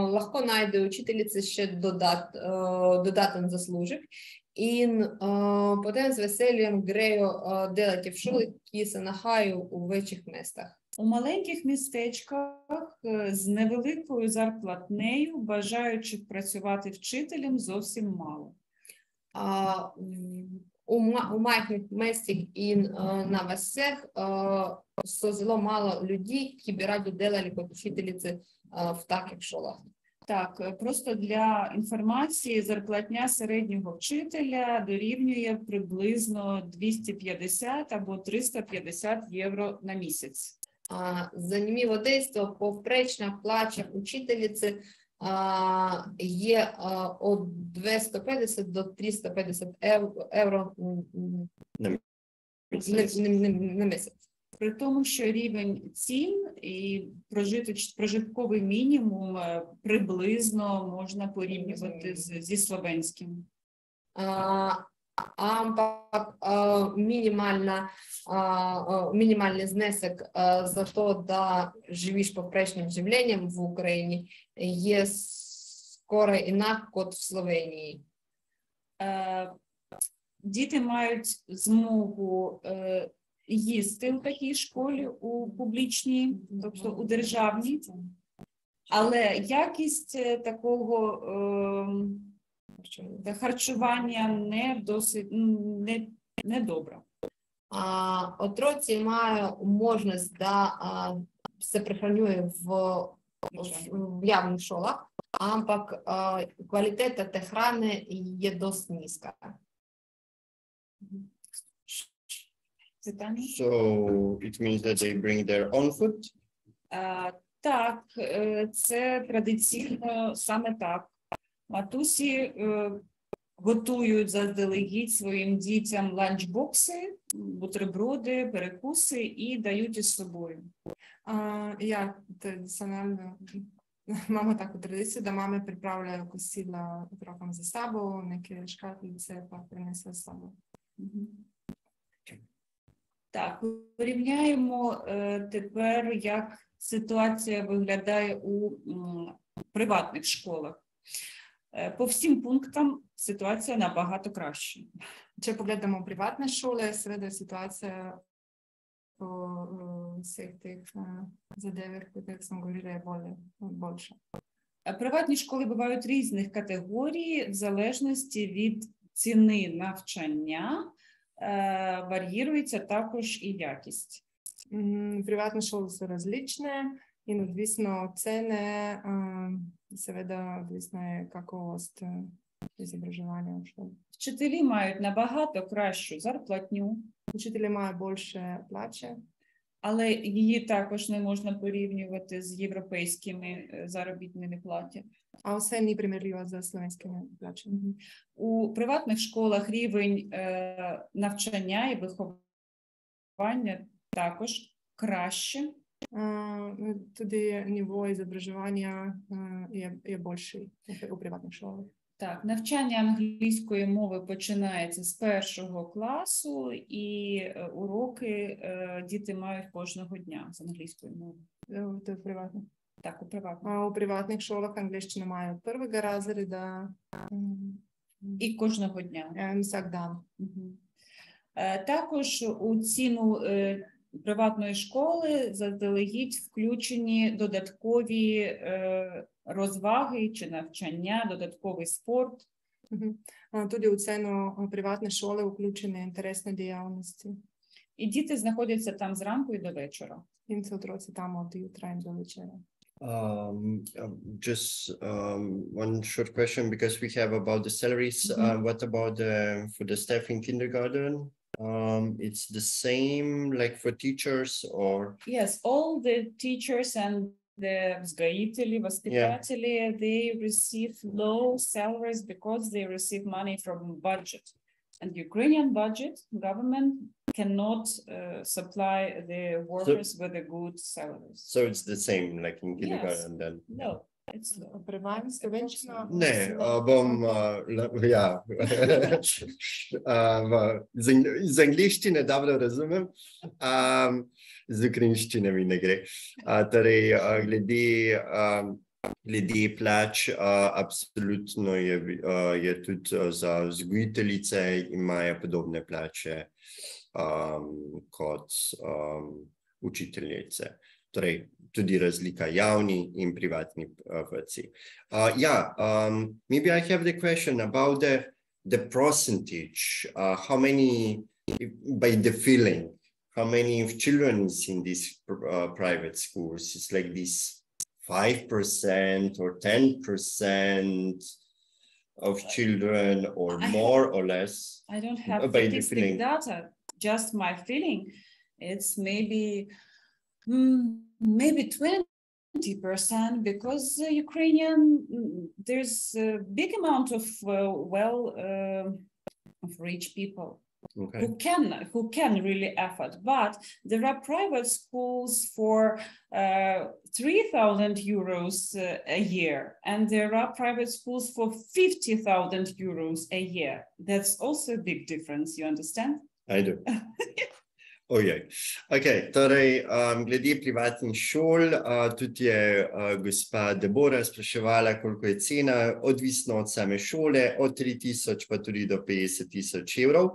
легко знайде учительці ще додатен заслужок, і потім з веселієм грею делати в школи, які се нахаю у великих містах. У маленьких містечках з невеликою зарплатнею бажаючих працювати вчителем зовсім мало. У маленьких містах і на весях зело мало людей, які б раді делали як вчительці в таких школах. Так, просто для інформації, зарплатня середнього вчителя дорівнює приблизно 250 або 350 євро на місяць. Zanimivo dejstvo, povprečna plača učiteljice je od 250 do 350 euro на місяць. При тому, що рівень цін і прожитковий мінімум приблизно можна порівнювати зі словенським. Мінімальний знесок за то, да живеш повпречним живленням в Україні, є скоро інак, як в Словенії. Діти мають змогу їсти у такій школі, у публічній, тобто у державній, але якість такого харчування не добра. Отроці має можливість, да, се прихранює в явних школах, ампак квалітета те храни є досить низька. So it means that they bring their own food? Так, це традиційно саме так. Матусі готують заздалегідь своїм дітям ланчбокси, бутерброди, перекуси і дають із собою. Ja, det Imamo tako tradicijo, da mame pripravljajo kosila otrokom za sabo, neke škatlice pa prinesejo s sabo. Так, порівняємо тепер, як ситуація виглядає у приватних школах. По всім пунктам ситуація набагато краще. Če pogledamo privatne šole, seveda je situacija po vseh teh zadevah, o katerih sem govorila, je boljša. Приватні школи бувають різних категорій в залежності від ціни навчання, вар'їрується також і якість. Privatne šole so različne in odvisno od cene, seveda odvisna je kakovost izobraževanja v šoli. Вчителі мають набагато кращу зарплатню, Učitelji imajo boljše plače, але її також не можна порівнювати з європейськими заробітними платами. a vse ni primerljivo z slovenskimi plačami. У приватних школах рівень навчання і виховання також краще. Tudi nivo izobraževanja je boljši v privatnih šolah. Так, навчання англійської мови починається з 1 класу, і уроки діти мають кожного дня з англійської мови. To je privatno. Так, у приватних. У privatnih šolah angleščino imajo od prvega razreda І кожного дня. Vsak dan. Також у ціну приватної школи заздалегідь включені додаткові розваги чи навчання, додатковий спорт. Tudi v ceno privatne šole vključene interesne dejavnosti. І діти знаходяться там зранку і до вечора. In so otroci tam od jutra in do večera. Just one short question, because we have about the salaries. What about for the staff in kindergarten? It's the same like for teachers, or? Yes, all the teachers and the vzgojitelji, воспитатели, they receive low salaries because they receive money from budget. And Ukrainian budget, government cannot supply the workers with a good salaries. So it's the same like in kindergarten then? No, it's Prevajam slovenščino? Ne, bom, ja, iz angleščine dobro razumem, z ukrajinščine mi ne gre. Torej, glede plač, absolutno je tudi za vzgojiteljice imajo podobne plače kot učiteljice. Torej, tudi razlika javni in privatni vrtci. Maybe I have the question about the percentage, how many, by the feeling, how many of children is in these private schools? It's like this 5% or 10% of children, or more or less? I don't have statistic data, just my feeling. It's maybe 20%, because Ukrainian, there's a big amount of of rich people. Okay. Who can really afford, but there are private schools for 3,000 euros a year, and there are private schools for 50,000 euros a year. That's also a big difference, you understand? I do. Ojej. Okay, torej, glede privatnih šol, tudi je gospa Debora spraševala, koliko je cena, odvisno od same šole, od 3,000 pa tudi do 50,000 evrov.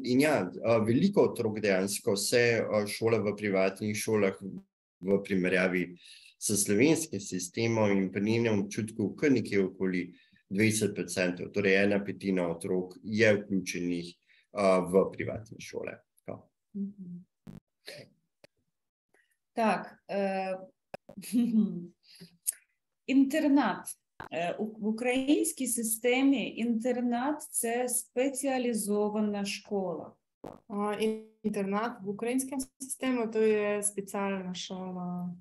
In ja, veliko otrok dejansko se šola v privatnih šolah v primerjavi s slovenskim sistemom in pri njenem občutku kar nekje okoli 20%, torej 1/5 otrok je vključenih v privatne šole. Так, інтернат. В українській системі інтернат – це спеціалізована школа. Інтернат в українській системі – то є спеціальна школа.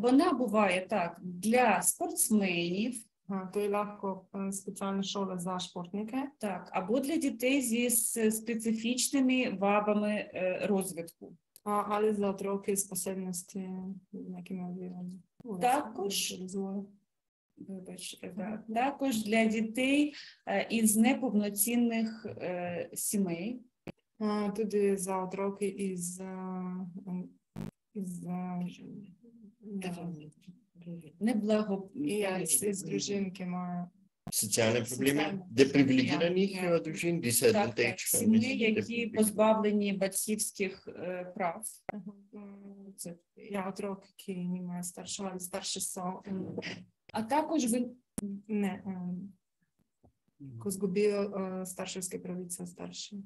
Вона буває так для спортсменів. То є легко спеціальна школа за шпортники. Так, або для дітей зі специфічними вадами розвитку. Ali za otroke z posebnostmi, з якими вірами? Також, вибач, також для дітей із неповноцінних сімей. Туди за отроки із із дружин, які мають Соціальні проблеми, Соціальні. депривілегованих дружин, Так, сім'ї, які позбавлені батьківських прав. Це я отрок, який не має старшого, але старші А також не згубив старшівські правиці старші.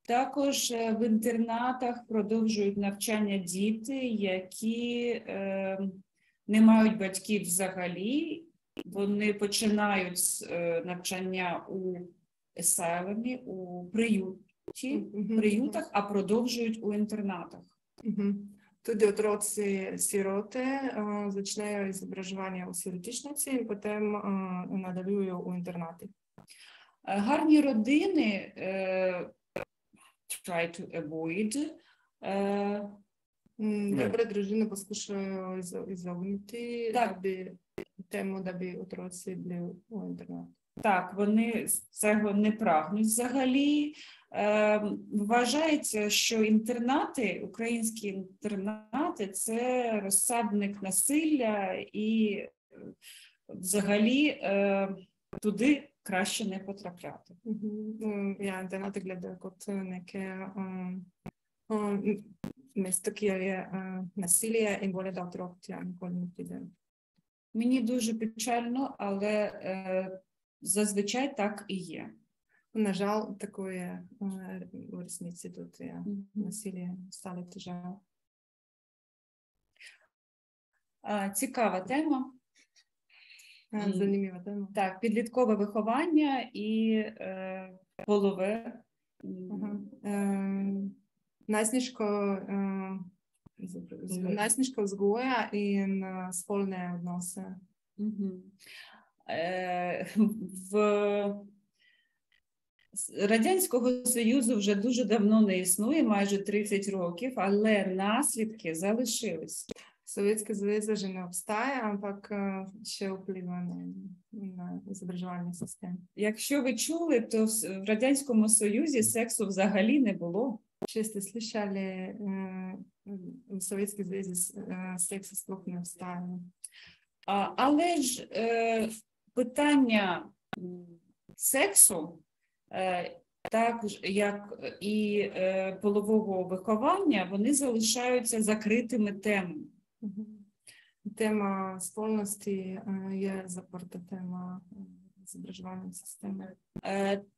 Також в інтернатах продовжують навчання діти, які не мають батьків взагалі. Вони починають навчання у асайлумі, у приютах, а продовжують у інтернатах. Туди отроці-сироти починають зображування у сиротичниці і потім надалюють у інтернати. Гарні родини try to avoid. Добре, дружина послушає ізогнути, аби тему, аби отроці були у інтернаті. Так, вони цього не прагнуть взагалі. Вважається, що інтернати, українські інтернати – це розсадник насилля і взагалі туди краще не потрапляти. Я інтернати глядаю як неке місто, яке є насилля і воля до отрок, я ніколи не піде. Мені дуже печально, але зазвичай так і є. На жаль, такої у різниці тут є насилля стало тяжело. Цікава тема. Заніміва тема. Так, підліткове виховання і полове. Najsnižko vzgoja in spolne odnose. В Радянського Союзу вже дуже давно не існує, майже 30 років, але наслідки залишились. Совєтський Союз вже не обстає, амpak ще впливає на зображувальну систему. Якщо ви чули, то в Радянському Союзі сексу взагалі не було. Чи сте слышали, в Совєтській Союзі секс слух не обстає. Але ж питання сексу, так як і полового виховання, вони залишаються закритими темами. Тема спільності є закрита тема зображувальної системи.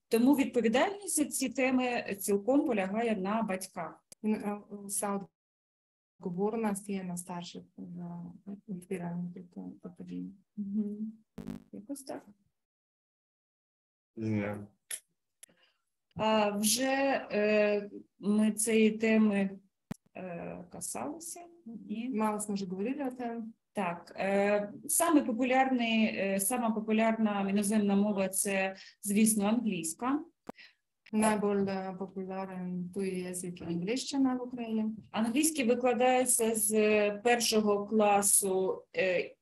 Тому відповідальність за ці теми цілком полягає на батьках. Вся відповідальність є на старших за відбирання покоління. Якось так. Yeah. Вже ми цієї теми касалися. Мало ми вже говорили о цьому. Так, сама популярна іноземна мова – це, звісно, англійська. Найбільш популярний той язик англійщина в Україні. Англійський викладається з першого класу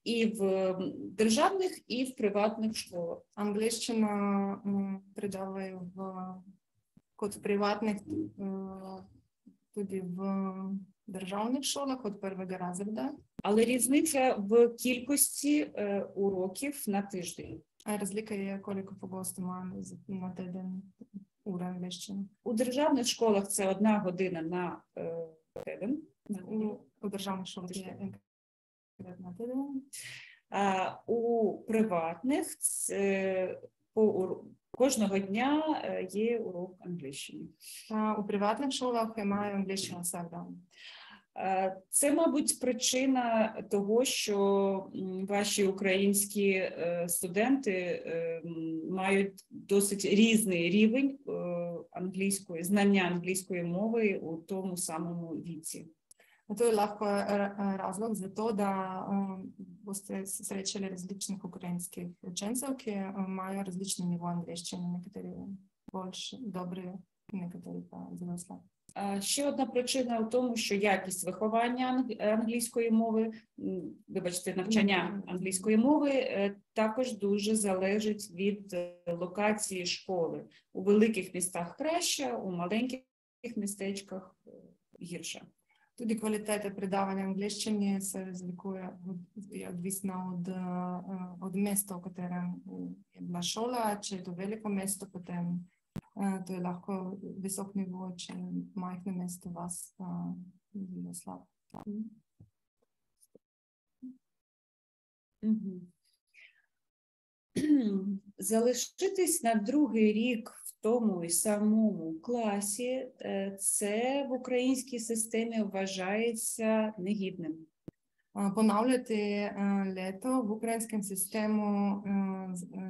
і в державних, і в приватних школах. Англійщина придаває в приватних, тоді в державних школах від першого разу. Але різниця в кількості уроків на тиждень. А розліка є, скільки погосту маємо на тиждень урок англійщини. У державних школах це 1 година на тиждень. У державних школах є на тиждень. У приватних кожного дня є урок англійщини. У приватних школах я маю англійщину завдання. Це, мабуть, причина того, що ваші українські студенти мають досить різний рівень англійської, знання англійської мови у тому самому віці. To je lahko razlog za to, da boste srečali različnih ukrajinskih učencev, ki imajo različni nivo angleščine, nekateri bolj dobri, nekateri pa zelo slabi. Ще одна причина в тому, що якість виховання англійської мови, вибачте, навчання англійської мови також дуже залежить від локації школи. У великих містах краще, у маленьких містечках гірше. Tudi kvaliteta predavanja angleščine se razlikuje odvisno od mesta, v katerem je bila šola. Če je to veliko mesto, potem to je lahko visok nivo, če je majhno mesto, vas zelo slabo. Залишитись на другий рік в тому і самому класі, це в українській системі вважається негідним. Ponavljati leto в українському систему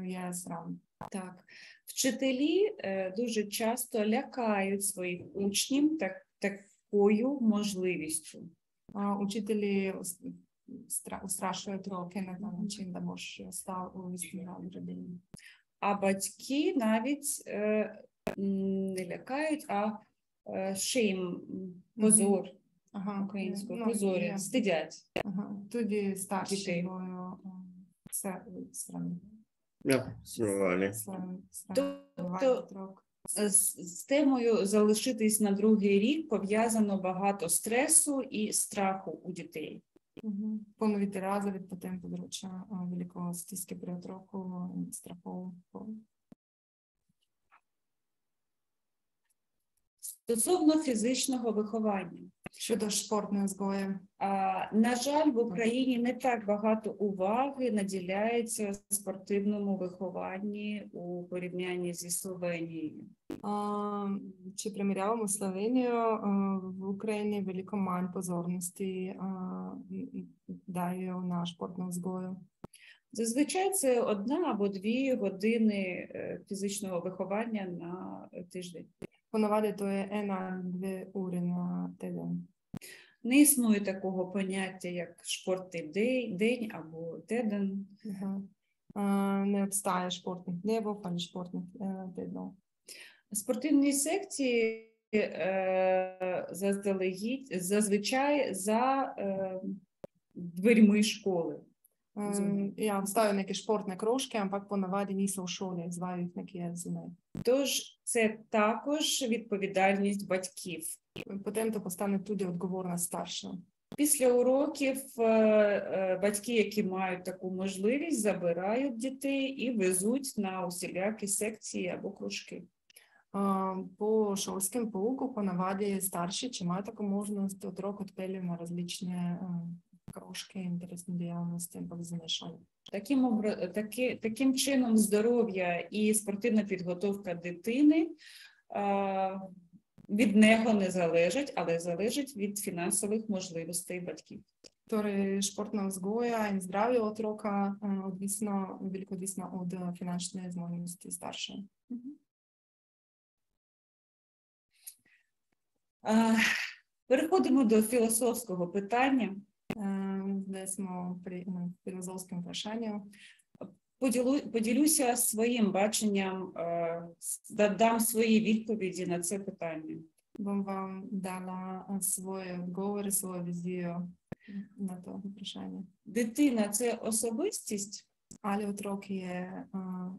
є срам. Так. Вчителі дуже часто лякають своїх учнів такою можливістю. Учителі устрашують роки на той начин, да можеш став у вісьміграді родині. А батьки навіть не лякають, а shame, позор, українською, позорі, стидять. Тоді старші срам. Тобто з темою залишитись на другий рік пов'язано багато стресу і страху у дітей. Поновити разові потім подруча великого стиски перед року, страхову. Стосовно фізичного виховання. Щодо спортної згої. На жаль, в Україні не так багато уваги наділяється спортивному вихованні у порівнянні зі Словенією. Če приміряємо Словенію, в Україні велико мань позорності дає на спортну згою. Зазвичай це 1 або 2 години фізичного виховання на тиждень. Понаваді то є 1-2 ури на тиждень. Не існує такого поняття, як спортний день або тиждень. Не обстає спортних днів, ані спортних тижнів. Спортивні секції зазвичай за дверьми школи. Ja, obstajajo neke športne krožke, ampak ponavadi niso в школі, звають neki зими. Тож це також відповідальність батьків. Потім то постане туди відговорність старшого. Після уроків батьки, які мають таку можливість, забирають дітей і везуть на усілякі секції або кружки. По школьському pouku понаваді старші, чи мають таку можливість, отрок відпелює на различні кружки, інтересні діяльності, позамішання. Таким чином здоров'я і спортивна підготовка дитини від нього не залежать, але залежать від фінансових можливостей батьків. Torej, športna vzgoja in zdravje otroka veliko odvisno od finančne zmožnosti staršev. Переходимо до філософського питання. Zdaj smo pri filozofskem vprašanju. Поділюся своїм баченням, дам свої відповіді на це питання. Bom vam dala свої відговори, свою візію на то питання. Дитина – це особистість? Але отрок є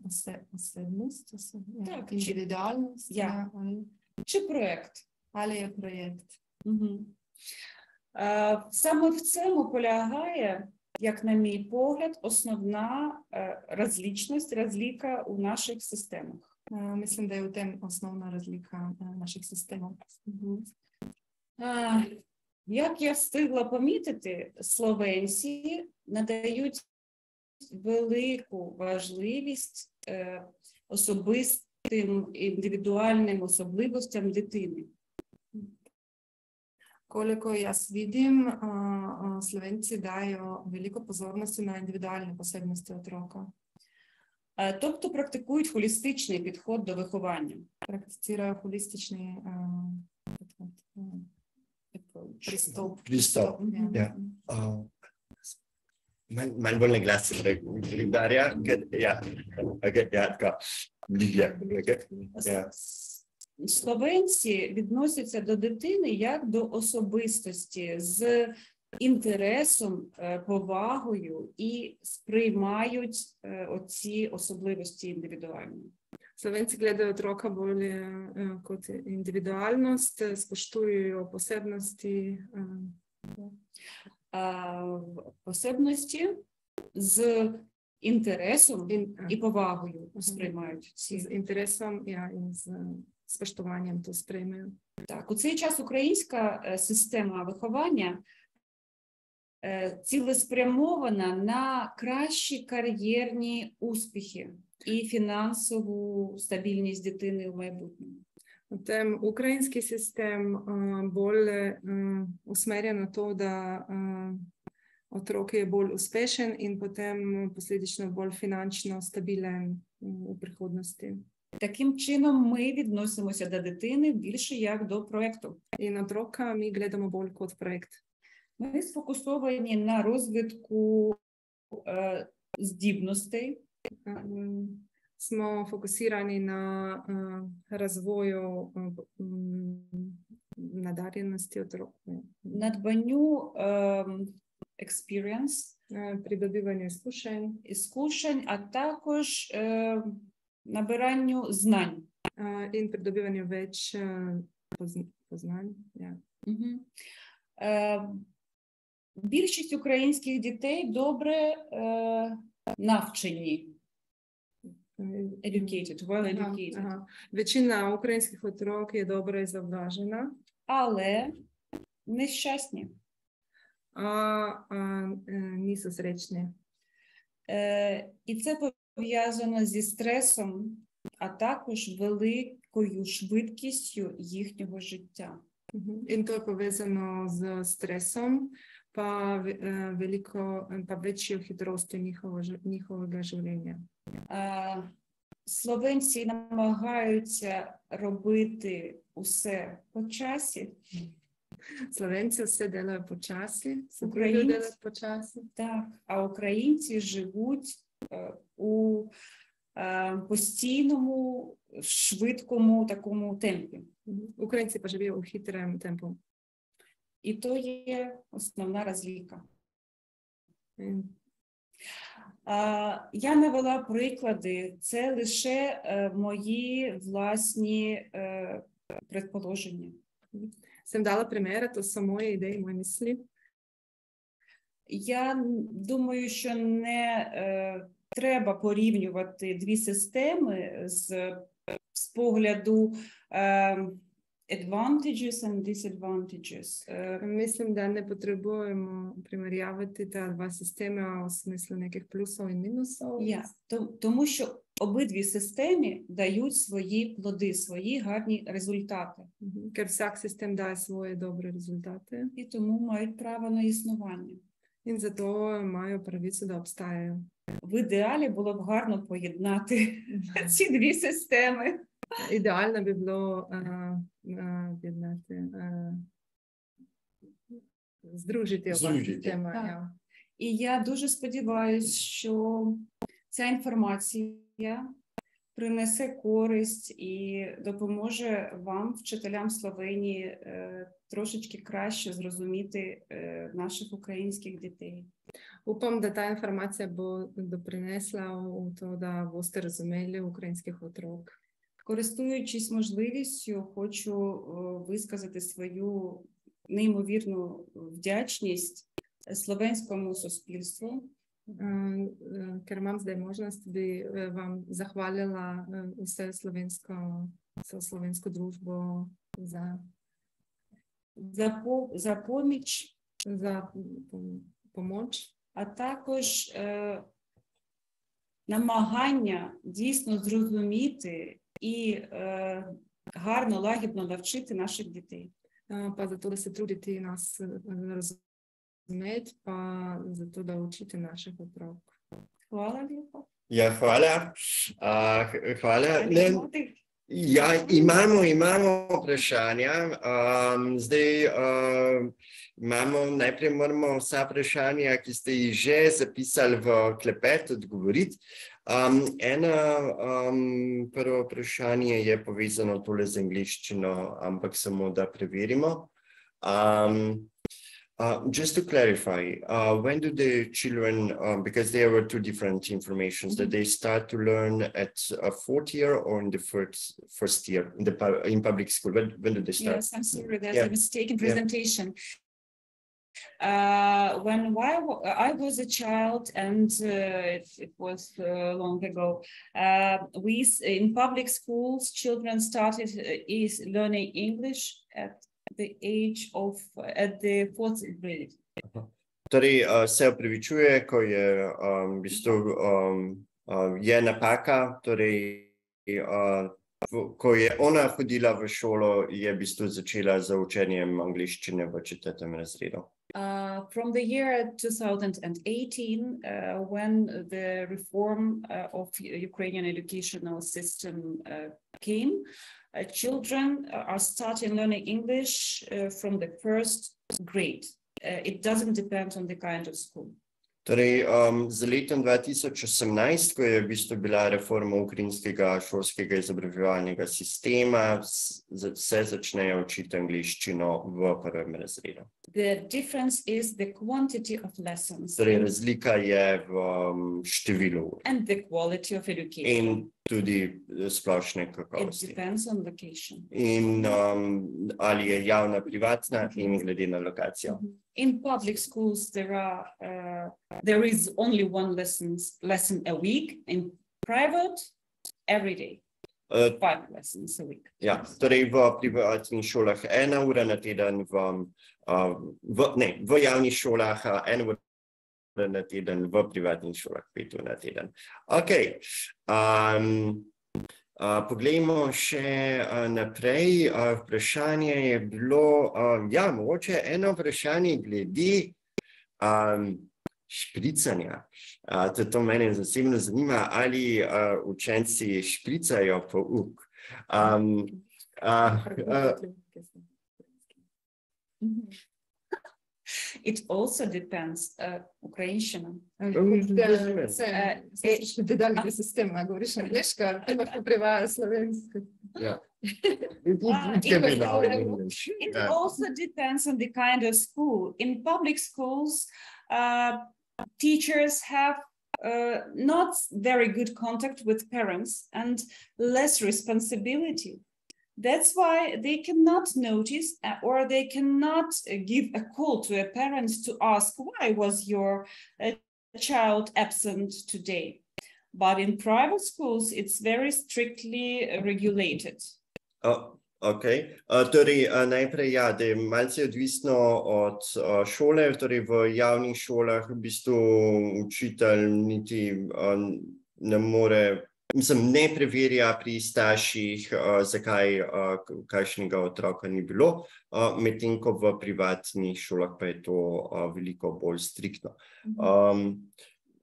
особистість, Так, індивідуальність. Чи проєкт? Але є проєкт. Саме в цьому полягає, як на мій погляд, основна розліка у наших системах. Mislim, da je v tem osnovna razlika naših sistemov. Як я встигла помітити, словенці надають велику важливість особистим індивідуальним особливостям дитини. Koliko jaz vidim, Slovenci dajo veliko pozornosti na individualne posebnosti otroka. Тобто практикують холістичний підход до виховання. Практицirajo холістичний прistop. Ja. Malo bolj na glas, Darja, ja, tako, ja. Словенці відносяться до дитини як до особистості з інтересом, повагою і сприймають оці особливості індивідуально. Slovenci gledajo otroka bolj kot individualnost, spoštujejo jo posebnosti. Посебності з інтересом і повагою сприймають ці. З інтересом і з споштуванням то сприймають. Так, у цей час українська система виховання цілеспрямована на кращі кар'єрні успіхи і фінансову стабільність дитини в майбутньому. Potem ukrajinski sistem bolj usmerja na to, da otrok je bolj uspešen in potem posledično bolj finančno stabilen у prihodnosti. Таким чином ми відносимося до дитини більше як до проєкту. І на otroka ми gledamo bolj kot projekt. Ми сфокусовані на розвитку здібностей. Smo fokusirani na razvoju nadarjenosti otrok. Надбанню experience, Pridobivanju іскушень, а також набиранню знань. In pridobivanju več познань. Більшість українських дітей добре навчені. Educated, well educated. Većina українських otrok je dobro izobražena, але нещасні. Nisu srećni. І це пов'язано зі стресом, а також великою швидкістю їхнього життя. In to je povezano z stresom, pa večjo hitrostjo njihovega življenja. Словенці намагаються робити усе по часі. Slovenci все delajo počasi, Українці delajo počasi. Так, а українці живуть у постійному, швидкому такому темпі. Українці pa živijo v hitrem tempu. І то є основна розліка. Я навела приклади, це лише мої власні предположення. Sem dala primere, to so moje ideje, moje misli. Я думаю, що не треба порівнювати дві системи з погляду advantages and disadvantages. Mislim, da ne potrebujemo primerjavati ta dva sistema v smislu nekih plusov in minusov. Тому що обидві системи дають свої плоди, свої гарні результати. Ker vsak sistem daje svoje dobre rezultate. І тому мають право на існування. In zato мають pravico, da obstajajo. В ідеалі було б гарно поєднати ці дві системи. Ідеально би було здружити оба системи. І я дуже сподіваюся, що ця інформація принесе користь і допоможе вам, вчителям Словенії, трошечки краще зрозуміти наших українських дітей. Upam, da ta informacija bo doprinesla v to, da boste razumeli українських otrok. Користуючись можливістю, хочу висказати свою неймовірну вдячність словенському суспільству. Ker imam zdaj možnost, bi vam zahvalila vse slovensko družbo за поміч, за pomoč, а також намагання дійсно зрозуміти і гарно, лагідно навчити наших дітей. Pa zato, da se trudite nas razumeti, pa zato, da učite naših otrok. Hvala lepa. Ja, hvala. Hvala. Ja, imamo vprašanja. Zdaj najprej moramo vsa vprašanja, ki ste jih že zapisali v klepet, odgovoriti. Prvo vprašanje je povezano tole z angleščino, ampak samo da preverimo. Just to clarify, when do the children, because there were two different informations, that they start to learn at a fourth year or in the first year in public school? When do they start? Yes, I'm sorry, there's a mistake in presentation. When I was a child, and it was long ago, in public schools, children started learning English at the fourth grade. Torej, se opravičuje, ko je v bistvu je napaka, torej, ko je ona hodila v šolo, je v bistvu začela z učenjem angleščine v 4. razredu. From the year 2018, when the reform of Ukrainian educational system came, children are starting learning English from the first grade. It doesn't depend on the kind of school. Torej, z letom 2018, ko je v bistvu bila reforma ukrajinskega šolskega izobraževalnega sistema, se začnejo učiti angleščino v 1. razredu. The difference is the quantity of lessons. Torej, razlika je v številu and the quality of education. in tudi splošne It kakovosti. depends on location. In ali je javna, privatna in glede na lokacijo. In public schools, there is only one lesson a week. In private, every day, 5 lessons a week. Ja, torej v privatnih šolah 1 ura na teden, v javnih šolah 1 ura na teden, v privatnih šolah 5 ur na teden. Ok, poglejmo še naprej. Vprašanje je bilo, mogoče eno vprašanje glede špricanja. To mene zasebno zanima, ali učenci špricajo pouk. It also depends. Ukrajinščina. Pedagogski sistem, govoriš angleško, ali lahko prevaja slovensko? It also depends on the kind of school. In public schools, teachers have not very good contact with parents and less responsibility. That's why they cannot notice or they cannot give a call to a parent to ask, why was your child absent today? But in private schools, it's very strictly regulated. Ok, torej najprej da je malce odvisno od šole, torej v javnih šolah v bistvu učitelj niti ne more, ne preverja pri starših, zakaj kakšnega otroka ni bilo, medtem ko v privatnih šolah pa je to veliko bolj striktno.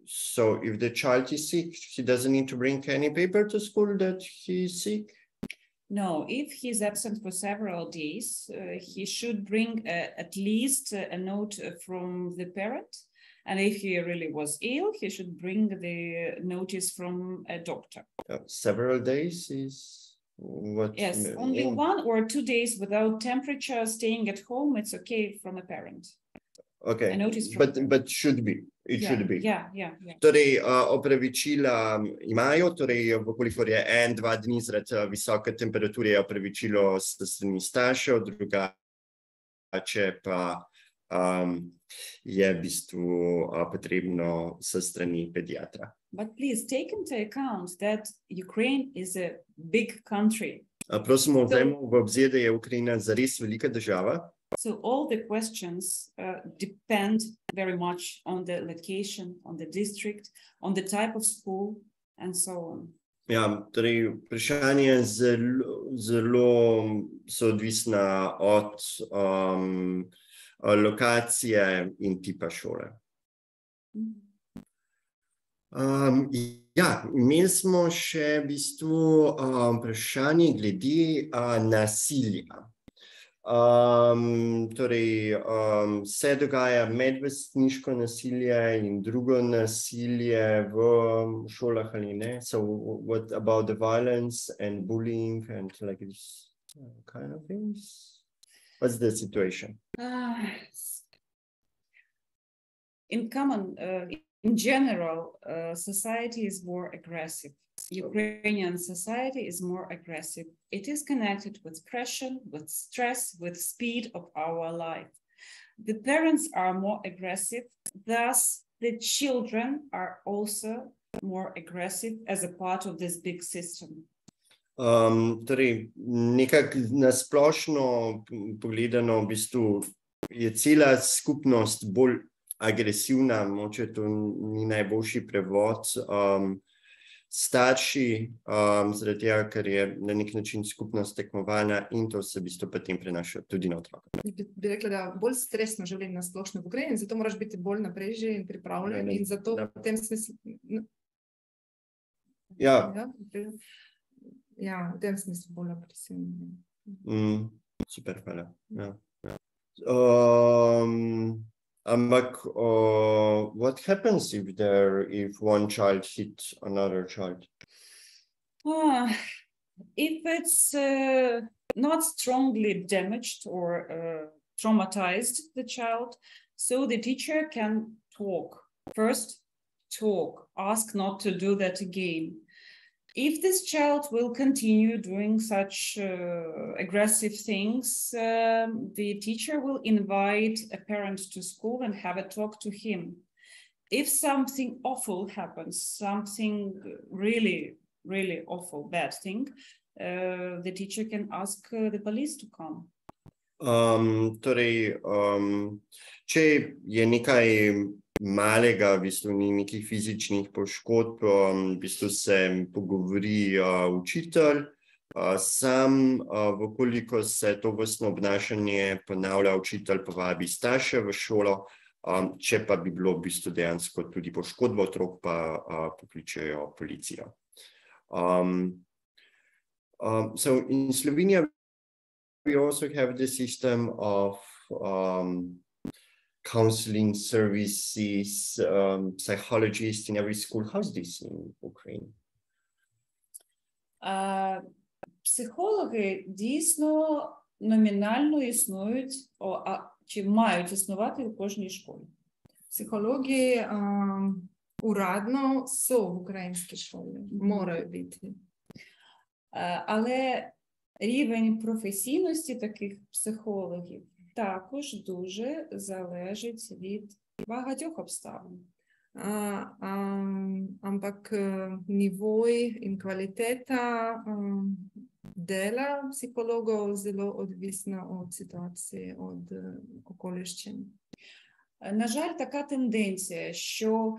So if the child is sick, he doesn't need to bring any paper to school that he is sick? No, if he's absent for several days, he should bring at least a note from the parent. And if he really was ill, he should bring the notice from a doctor. Several days is what? Yes, only 1 or 2 days without temperature, staying at home, it's okay from a parent. Okay, A notice from but should be. It should be. Yeah. Torej, opravičila imajo, torej, kolikor je 1-2 dni zaradi visoke temperature, je opravičilo s strani staršev, drugače pa je v bistvu potrebno s strani pediatra. But please take into account that Ukraine is a big country. Prosimo, vzemimo v obzir, da je Ukrajina zares velika država. So all the questions depend very much on the location, on the district, on the type of school, and so on. Ja, torej vprašanje zelo so odvisna od lokacije in tipa šole. Imeli smo še v bistvu vprašanje glede nasilja. Torej, se dogaja medvrstniško nasilje in drugo nasilje v šolah ali ne? So what about the violence and bullying and like this kind of things? What's the situation? In general, society is more aggressive. Ukrainian society is more aggressive. It is connected with pressure, with stress, with speed of our life. The parents are more aggressive, thus the children are also more aggressive as a part of this big system. Torej, nekako nasplošno pogledano, v bistvu je cela skupnost bolj agresivna, mogoče to ni najboljši prevod, starši, zaradi tega, ker je na nek način skupnost tekmovalna in to se v bistvu potem prenaša tudi na otroka. Bi rekla, da bolj stresno življenje na splošno v Ukrajini, zato moraš biti bolj naprežen in pripravljen in zato v tem smislu... Ja, v tem smislu bolj agresivno. Super, hvala. Ja. Ampak, what happens if one child hits another child? If it's not strongly damaged or traumatized the child, so the teacher can talk. First, talk, ask not to do that again. If this child will continue doing such aggressive things, the teacher will invite a parent to school and have a talk to him. If something awful happens, something really, really awful, bad thing, the teacher can ask the police to come. Torej, če je nekaj malega, v bistvu ni nekih fizičnih poškodb, v bistvu se pogovori učitelj, sam, vkoliko se tovrstno obnašanje ponavlja, učitelj povabi starše v šolo, če pa bi bilo v bistvu dejansko tudi poškodba otrok, pa pokličejo policijo. So in Slovenia, we also have the system of counseling services, psychologists in every school. How's this in Ukraine? Психологи дійсно номінально існують, чи мають існувати у кожній школі. Психологи урадно są в українській школі, можуть бути. Але рівень професійності таких психологів також дуже залежить від багатьох обставин. Ampak nivoj in kvaliteta dela psihologov zelo odvisna od situacije, od okoliščin. На жаль, така тенденція, що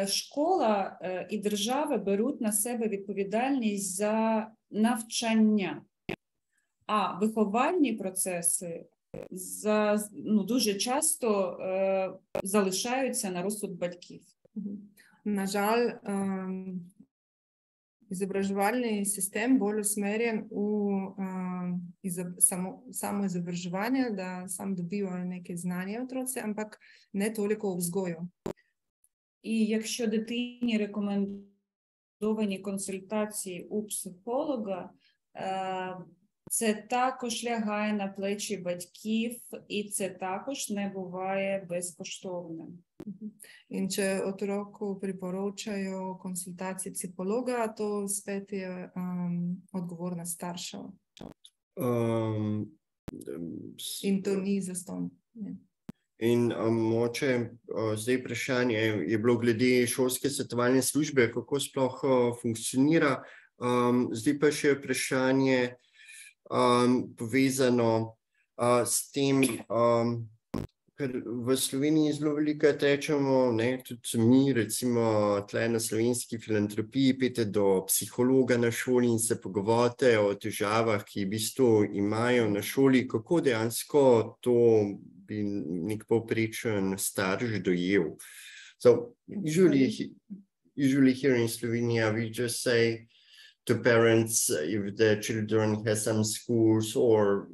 школа і держава беруть на себе відповідальність за навчання, а виховальні процеси дуже часто залишаються на розсуд батьків. На жаль, ізображувальний систем більш усмерен у самоізображування, да сам добиває неке знання оtroci, ampak не toliko у vzgoju. І якщо дитині рекомендовані консультації у психолога, це також лягає на плечі батьків, і це також не буває безкоштовним. In če otroku priporočajo konsultacije psihologa, to spet je odgovorna staršev. In to ni zastonj. In moče, zdaj vprašanje je bilo glede šolske svetovalne službe, kako sploh funkcionira. Zdaj pa še vprašanje povezano s tem, ker v Sloveniji zelo veliko tečemo, tudi mi, recimo tle na Slovenski filantropiji, pete do psihologa na šoli in se pogovorite o težavah, ki v bistvu imajo na šoli, kako dejansko to bi nek povprečen starš dojel. So usually here in Slovenia we just say to parents if the children have some schools or,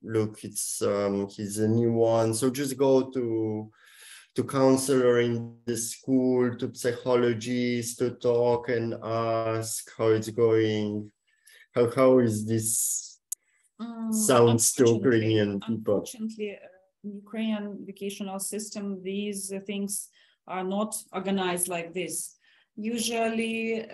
look, he's a new one. So just go to counselor in the school, to psychologist, to talk and ask how it's going. How is this sounds to Ukrainian people? Unfortunately, in Ukrainian educational system, these things are not organized like this. Usually,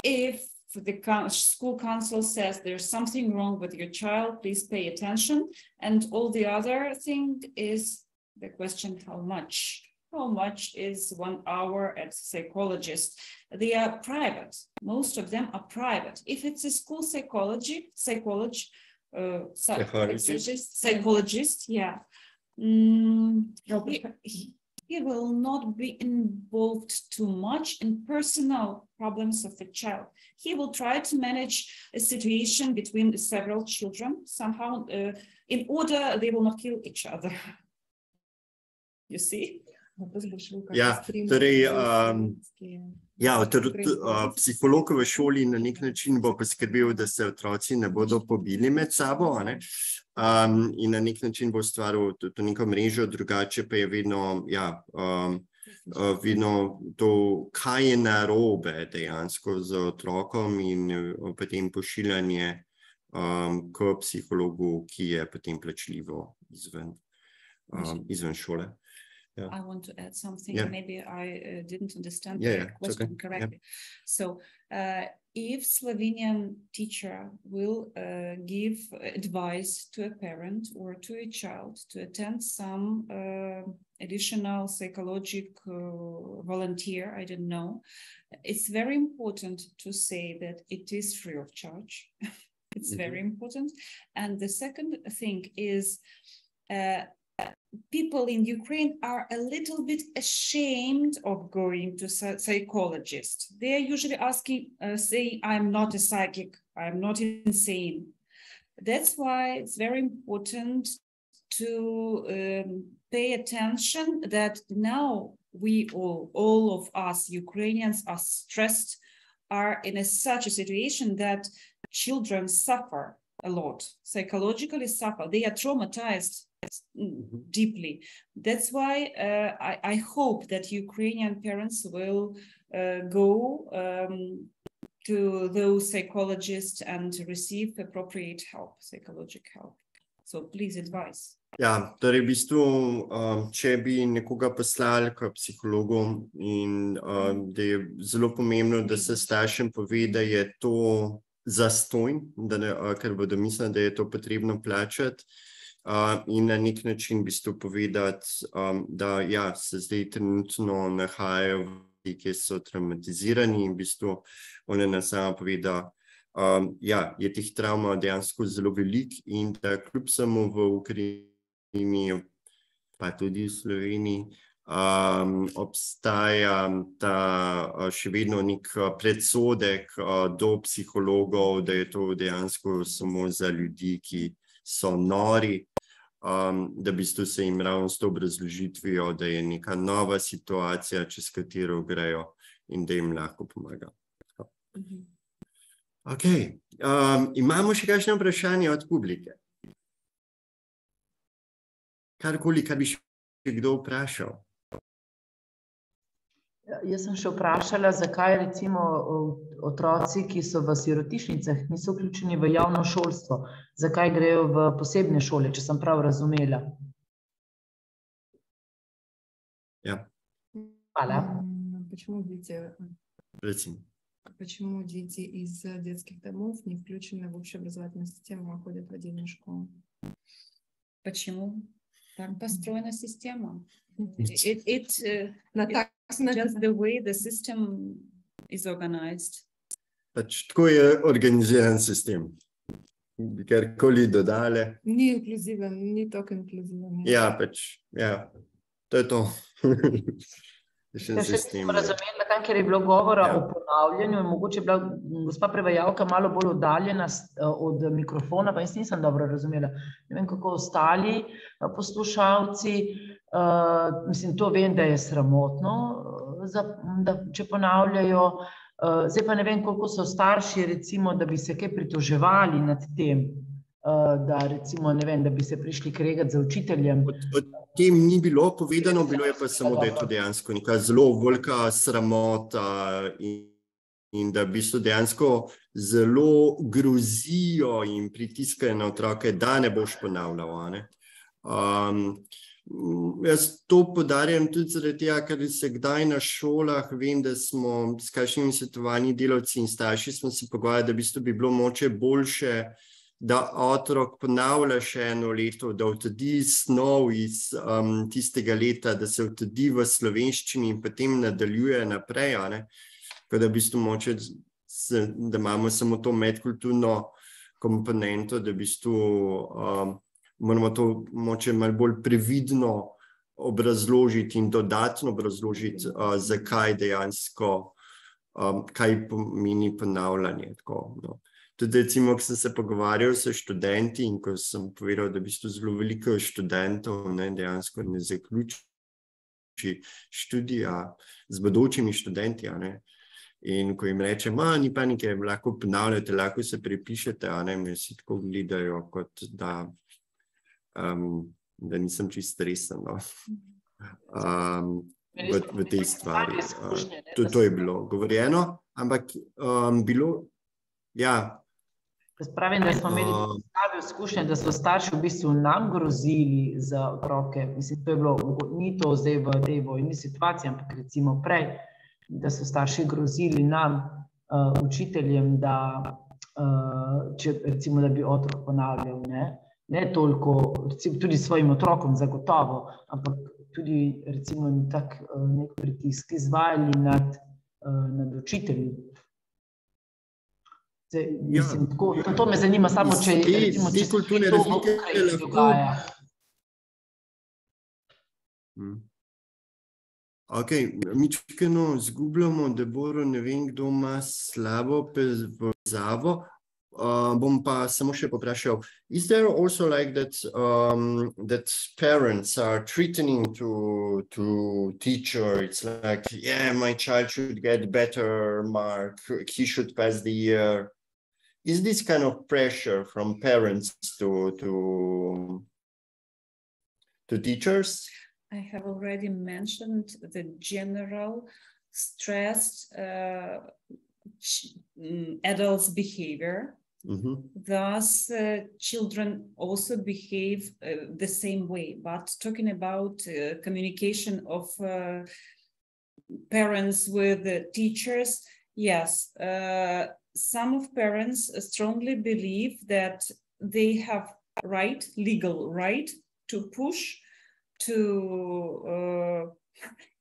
if the school council says there's something wrong with your child, please pay attention. And all the other thing is the question, how much? How much is 1 hour at psychologist? They are private. Most of them are private. If it's a school psychologist, yeah. He will not be involved too much in personal problems of the child. He will try to manage a situation between several children somehow in order they will not kill each other. You see? Ja, torej, psiholog v šoli na nek način bo poskrbel, da se otroci ne bodo pobili med sabo, ne? In na nek način bo ustvaril to neko mrežo, drugače pa je vedno, vedno to, kaj je narobe dejansko z otrokom in potem pošiljanje k psihologu, ki je potem plačljivo izven šole. Yeah. I want to add something. Yeah. Maybe I didn't understand the question correctly. Yeah. So, if Slovenian teacher will give advice to a parent or to a child to attend some additional psychological volunteer, I don't know, it's very important to say that it is free of charge. It's very important. And the second thing is, people in Ukraine are a little bit ashamed of going to psychologists. They are usually saying, I'm not a psychic, I'm not insane. That's why it's very important to pay attention that now we all of us Ukrainians are stressed, are in such a situation that children suffer a lot, psychologically suffer. They are traumatized deeply. That's why I hope that Ukrainian parents will go to those psychologists and receive appropriate help, psychological help. So please advise. Ja, torej v bistvu, če bi nekoga poslali k psihologu in da je zelo pomembno, da se staršem pove, da je to zastonj, ker bodo mislili, da je to potrebno plačati. In na nek način v bistvu povedati, da se zdaj trenutno nahajajo, ki so traumatizirani in v bistvu ona nas sama pove, da je teh travma dejansko zelo velik in da kljub samo v Ukrajini, pa tudi v Sloveniji, obstaja ta še vedno nek predsodek do psihologov, da je to dejansko samo za ljudi, ki so nori, da v bistvu se jim ravno s to obrazložitvijo, da je neka nova situacija, čez katero grejo in da jim lahko pomaga. Ok, imamo še kakšno vprašanje od publike? Karkoli, kar bi še kdo vprašal? Jaz sem še vprašala, zakaj recimo otroci, ki so v sirotišnicah, niso vključeni v javno šolstvo, zakaj grejo v posebne šole, če sem prav razumela. Ja. Hvala. Почему дети из детских домов не включены в общеобразовательную систему, а ходят в отдельную школу? Почему? Так построена система. It's just the way the system is organized. Tako je organiziran sistem. Karkoli dodale. Ni inkluziven, ni tako inkluziven. To je to. Še nisem razumela, tam, kjer je bilo govora o ponavljanju, in mogoče je bila gospa prevajalka malo bolj oddaljena od mikrofona, pa jaz nisem dobro razumela. Ne vem, kako ostali poslušalci, mislim, to vem, da je sramotno, če ponavljajo. Zdaj pa ne vem, koliko so starši, recimo, da bi se kaj pritoževali nad tem. da recimo, ne vem, da bi se prišli kregati za učiteljem. O tem ni bilo povedano, bilo je pa samo, da je to dejansko neka zelo velika sramota in da v bistvu dejansko zelo grozijo in pritiskajo na otroke, da ne boš ponavljal, ne. Jaz to podarjam tudi zaradi tega, ker se kdaj na šolah, vem, da smo s kakšnimi svetovalnimi delavci in starši smo se pogovarjali, da v bistvu bi bilo mogoče boljše, da otrok ponavlja še eno leto, da vtedi snov iz tistega leta, da se vtedi v slovenščini in potem nadaljuje naprej, ne. Da v bistvu mogoče, da imamo samo to medkulturno komponento, da v bistvu moramo to mogoče malo bolj previdno obrazložiti in dodatno obrazložiti, zakaj dejansko, kaj pomeni ponavljanje. Tako, no. Tudi recimo, ko sem se pogovarjal s študenti in ko sem povedal, da v bistvu zelo veliko študentov dejansko ne zaključi študija z bodočimi študenti, ne. In ko jim rečem, ni panike, lahko ponavljate, lahko se prepišete, me si tako gledajo, kot da nisem čisto resen, no. V tej stvari. To je bilo govorjeno, ampak bilo, ja. Pravim, da smo imeli prave izkušnje, da so starši v bistvu nam grozili za otroke. Mislim, to je bilo, ni to zdaj v tej vojni situaciji, ampak recimo prej, da so starši grozili nam, učiteljem, da, recimo, da bi otrok ponavljal, ne toliko, recimo, tudi svojim otrokom zagotovo, ampak tudi recimo nek pritisk izvajali nad učitelji. Mislim, to me zanima samo, če recimo, če se to v Ukrajini dogaja. Ok, mi čekano zgubljamo Deboro, ne vem, kdo ima slabo povezavo. Bom pa samo še poprašal, is there also like that, that parents are threatening to teacher? It's like, yeah, my child should get better mark, he should pass the year. Is this kind of pressure from parents to teachers? I have already mentioned the general stressed adults' behavior. Mm-hmm. Thus, children also behave the same way. But talking about communication of parents with teachers, yes, some of parents strongly believe that they have legal right to push, to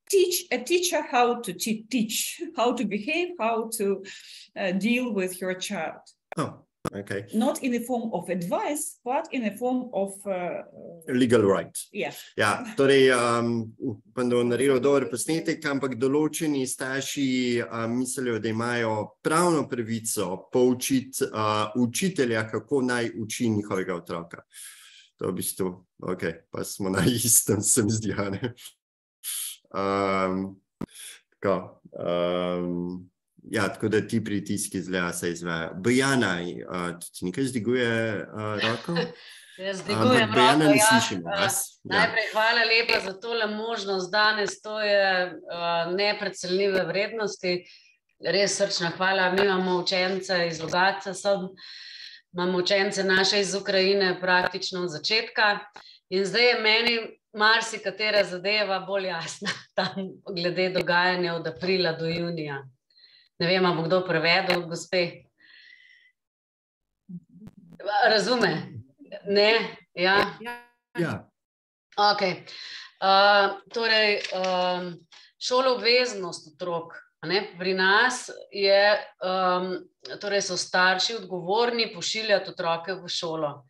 teach a teacher how to teach, how to behave, how to deal with your child. Oh, okay. Not in the form of advice, but in the form of legal right. Yeah. Ja, torej, upam, da bom naredil dober posnetek, ampak določeni starši mislijo, da imajo pravno pravico poučiti učitelja, kako naj uči njihovega otroka. To v bistvu, ok, pa smo na istem, se mi zdi, ne? Tako da ti pritiski izgleda se izvajajo. Bojana, ti nekaj zdiguje roko? Jaz zdigujem roko, Bojana, ne slišimo vas. Najprej hvala lepa za tole možnost danes, to je neprecenljive vrednosti. Res srčna hvala, mi imamo učence iz Logatca, imamo učence naše iz Ukrajine praktično od začetka in zdaj je meni marsikatera zadeva bolj jasna tam glede dogajanja od aprila do junija. Ne vem, bo kdo prevedel, gospe? Razume? Ne? Ja? Ja. Ok. Torej, šoloobveznost otrok. Pri nas torej so starši odgovorni pošiljati otroke v šolo.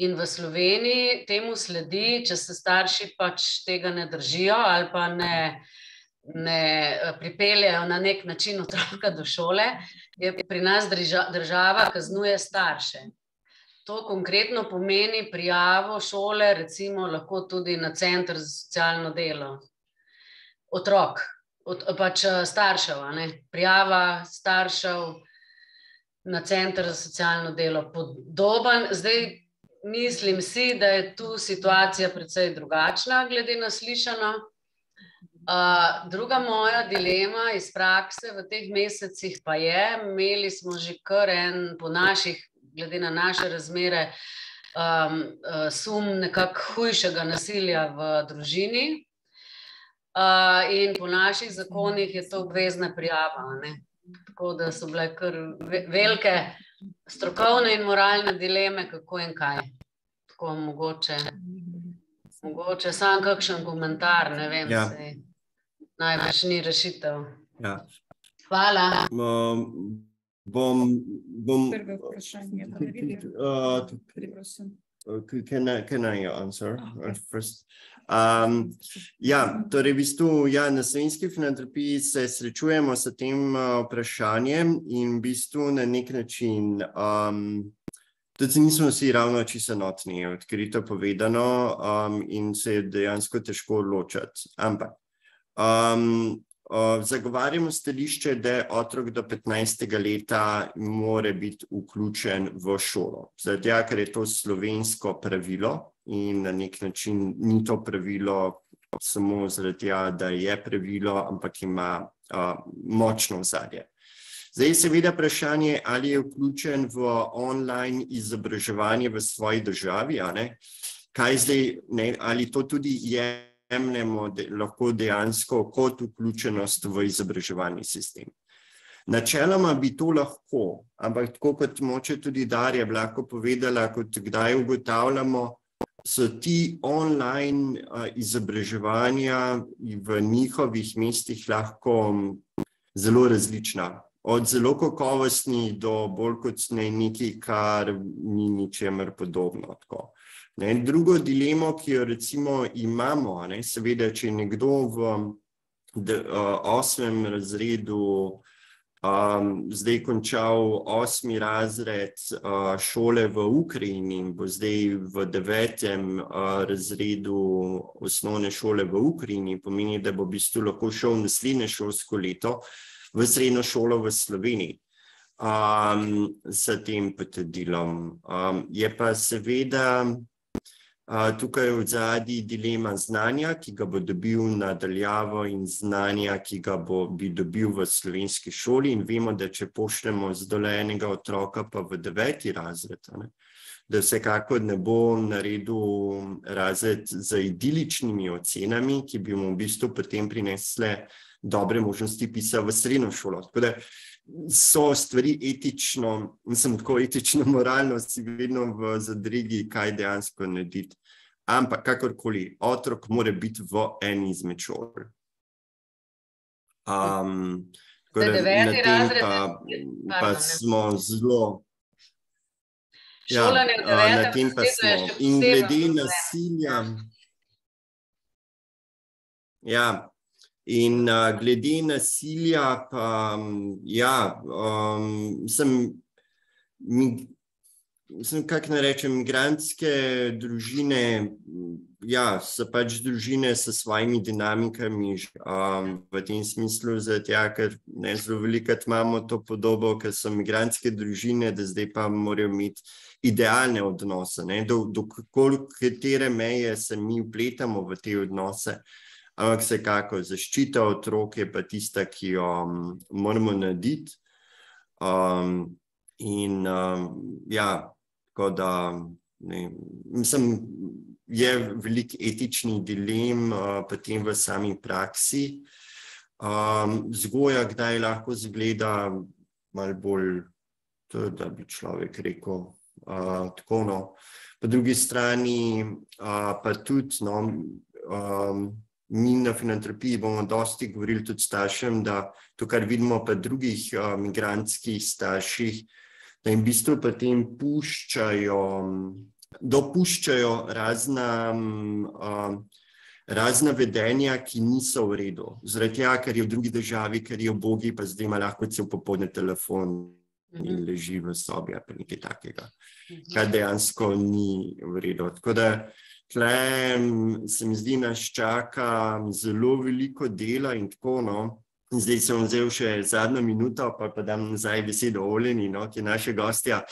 In v Sloveniji temu sledi, če se starši pač tega ne držijo ali pa ne pripeljejo na nek način otroka do šole, je pri nas država kaznuje starše. To konkretno pomeni prijavo šole, recimo lahko tudi na center za socialno delo. Otrok, pač staršev, prijava staršev na center za socialno delo. Podoben, zdaj mislim si, da je tu situacija precej drugačna glede na slišano. Druga moja dilema iz prakse v teh mesecih pa je, imeli smo že kar en po naših, glede na naše razmere, sum nekako hujšega nasilja v družini. In po naših zakonih je to obvezna prijava, ne? Tako da so bile kar velike strokovne in moralne dileme, kako in kaj. Tako mogoče sam kakšen komentar, ne vem, sej največ ni rešitev. Hvala. Prvo vprašanje. Can I answer first? Torej v bistvu, na slovenski filantropiji se srečujemo s tem vprašanjem in v bistvu na nek način tudi nismo vsi ravno čisto enotni, odkrito povedano, in se je dejansko težko odločati. Ampak zagovarjamo stališče, da je otrok do 15. leta mora biti vključen v šolo. Zaradi tega, ker je to slovensko pravilo in na nek način ni to pravilo samo zaradi tega, da je pravilo, ampak ima močno ozadje. Zdaj seveda vprašanje, ali je vključen v online izobraževanje v svoji državi, kaj zdaj, ali to tudi jemljemo lahko dejansko kot vključenost v izobraževalni sistem. Načeloma bi to lahko, ampak tako kot moče tudi Darja lahko povedala, kot kdaj ugotavljamo, so ti online izobraževanja v njihovih mestih lahko zelo različna. Od zelo kakovostnih do bolj kot nekaj, kar ni ničemer podobno. Drugo dilemo, ki jo recimo imamo, seveda, če je nekdo v 8. razredu zdaj končal 8. razred šole v Ukrajini in bo zdaj v 9. razredu osnovne šole v Ukrajini, pomeni, da bo v bistvu lahko šel naslednje šolsko leto v srednjo šolo v Sloveniji s tem potrdilom. Je pa seveda tukaj v zadnji dilema znanja, ki ga bo dobil nadaljavo in znanja, ki ga bi dobil v slovenski šoli, in vemo, da če pošljemo zdolenega otroka pa v 9. razred, da vsekakor ne bo naredil razred z idiličnimi ocenami, ki bi mu v bistvu potem prinesle dobre možnosti pisa v srednjo šolo. Tako da so stvari etično, moralno si vedno v zadregi, kaj dejansko narediti. Ampak kakorkoli, otrok mora biti v eni izmed šol. Tako da na tem pa smo zelo... na tem pa smo. In glede nasilja... In glede nasilja pa, kako naj rečem, migrantske družine, so pač družine s svojimi dinamikami v tem smislu, ker zelo velikokrat imamo to podobo, ker so migrantske družine, da zdaj pa morajo imeti idealne odnose, do katere meje se mi vpletamo v te odnose. Ampak vsekako zaščita otrok je pa tista, ki jo moramo narediti. Tako da, je veliko etičnih dilem potem v sami praksi. Vzgoja kdaj lahko izgleda malo bolj, da bi človek rekel, tako. Po drugi strani pa tudi, mi na filantropiji bomo dosti govorili tudi staršem, da to, kar vidimo pa drugih migrantskih starših, da jim v bistvu potem dopuščajo razna vedenja, ki niso v redu. Zaradi tega, ker je v drugi državi, ker je ubogi, pa zdaj ima lahko cel popoldne telefon in leži v sobi, pa nekaj takega, kar dejansko ni v redu. Tako da tle se mi zdi, nas čaka zelo veliko dela in tako, Zdaj sem vzel še zadnjo minuto, pa dam nazaj besedo Oleni, ki je naša gostja.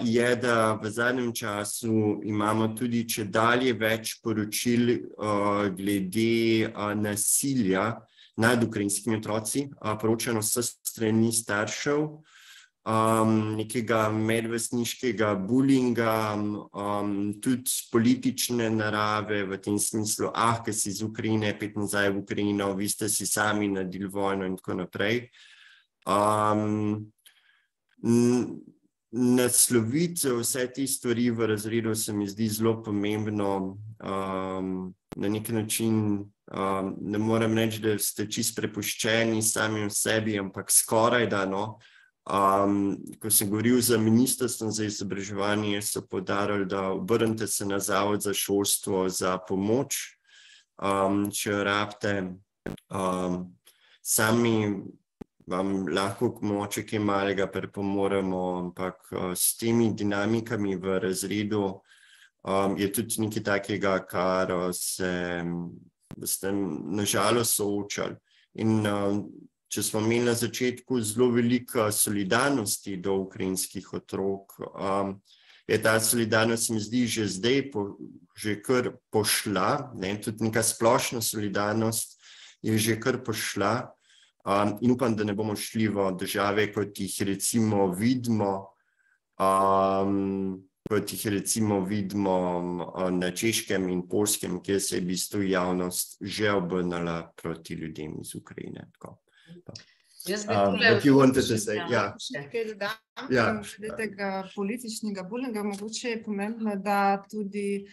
je, da v zadnjem času imamo tudi čedalje več poročil glede nasilja nad ukrajinskimi otroci, poročano s strani staršev, nekega medvrstniškega bulinga, tudi politične narave v tem smislu, ker si iz Ukrajine, pet nazaj v Ukrajino, vi ste si sami naredili vojno in tako naprej. Nasloviti vse te stvari v razredu se mi zdi zelo pomembno. Na nek način ne morem reči, da ste čisto prepuščeni samim sebi, ampak skoraj da, no. Ko sem govoril za ministrstvom za izobraževanje, so poudarili, da obrnite se na Zavod za šolstvo za pomoč, če jo rabite. Sami vam lahko mogoče kaj malega pripomoremo, ampak s temi dinamikami v razredu je tudi nekaj takega, kar ste na žalost soočali. In če smo imeli na začetku zelo veliko solidarnosti do ukrajinskih otrok, je ta solidarnost, mi zdi, že zdaj že kar pošla, tudi neka splošna solidarnost je že kar pošla, in upam, da ne bomo šli v države, kot jih recimo vidimo na Češkem in Poljskem, kjer se je v bistvu javnost že obrnila proti ljudem iz Ukrajine. Nekaj dodam, glede tega političnega bulinga, mogoče je pomembno, da tudi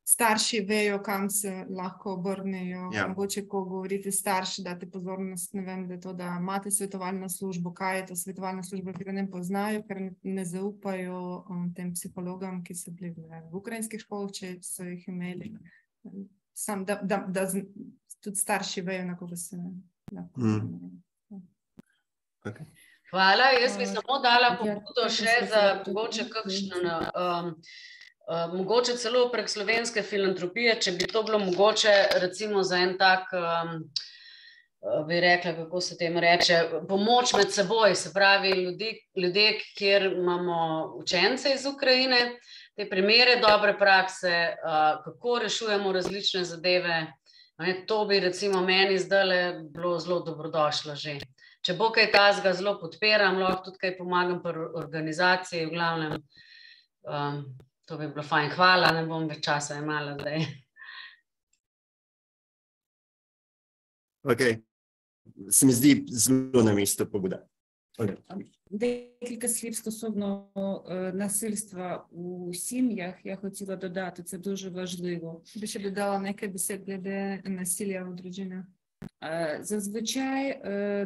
starši vejo, kam se lahko obrnejo. Mogoče, ko govorite starši, date pozornost, ne vem, da je to, da imate svetovalno službo, kaj je to svetovalna služba, ki ga ne poznajo, ker ne zaupajo tem psihologam, ki so bili v ukrajinskih školah, če so jih imeli. Sam, da tudi starši vejo, na koga se Okay. Hvala, jaz bi samo dala pobudo še za mogoče kakšno, mogoče celo prek slovenske filantropije, če bi to bilo mogoče recimo za en tak, bi rekla, kako se temu reče, pomoč med seboj, se pravi ljudje, kjer imamo učence iz Ukrajine, te primere dobre prakse, kako rešujemo različne zadeve, to bi recimo meni zdajle bilo zelo dobrodošlo že. Če bo kaj tazga, zelo podpiram, lahko tudi kaj pomagam pri organizaciji, v glavnem, to bi bilo fajn. Hvala, ne bom več časa imela zdaj. Ok, se mi zdi zelo на mestu pobuda. Декілька слів стосовно насильства у сім'ях я хотіла додати, це дуже важливо. Би ще додала некілька бесід глede насилля у дружинах. Зазвичай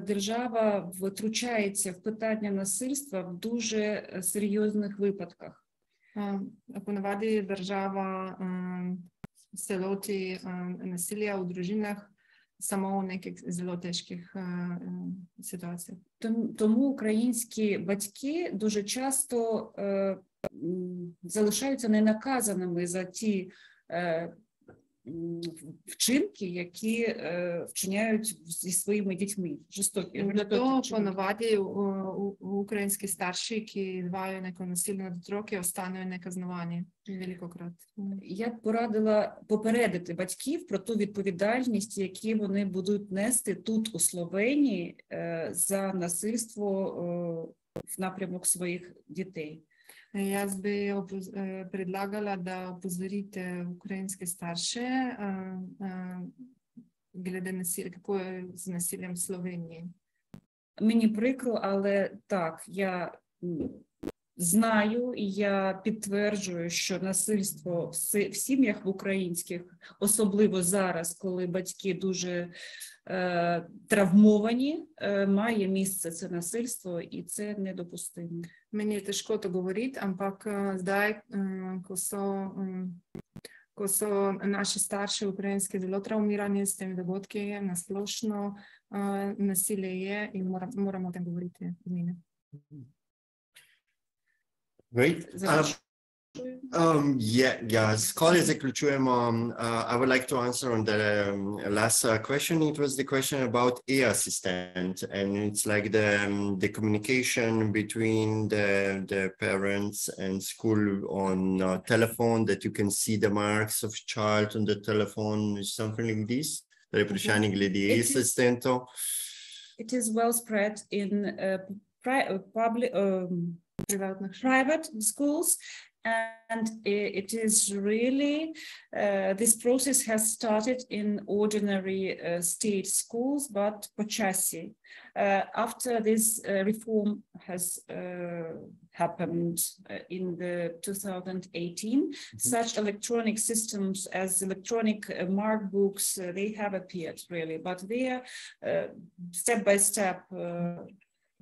держава втручається в питання насильства в дуже серйозних випадках. Поневаді держава се лоти насилля у дружинах само у неких зло тяжких ситуаціях. Тому українські батьки дуже часто залишаються ненаказаними за ті вчинки, які вчиняють зі своїми дітьми. Жорстокі. То поневаді українські старші, які дбають неко насильно над оtroки, остануть неказновані великократ. Я б порадила попередити батьків про ту відповідальність, які вони будуть нести тут у Словенії за насильство в напрямок своїх дітей. Jaz bi predlagala, da opozorite ukrajinske starše glede nasilja, kako je z nasiljem v Sloveniji. Мені прикро, але так, я знаю і я підтверджую, що насильство в сім'ях в українських, особливо зараз, коли батьки дуже травмовані, має місце це насильство, і це недопустимо. Meni je težko to govoriti, ampak zdaj, ko so naši starši ukrajinski zelo traumirani s temi dogodki, nasplošno nasilje je in moramo o tem govoriti z njimi. Great. Skole zaključujemo. I would like to answer on the last question. It was the question about e-assistant, and it's like the communication between the parents and school on telephone, that you can see the marks of child on the telephone, something like this. Torej, vprašanje glede e-assistentov. It is well spread in private schools, and it is really, this process has started in ordinary state schools, but počasi. After this reform has happened in the 2018, such electronic systems as electronic mark books, they have appeared really, but they are step by step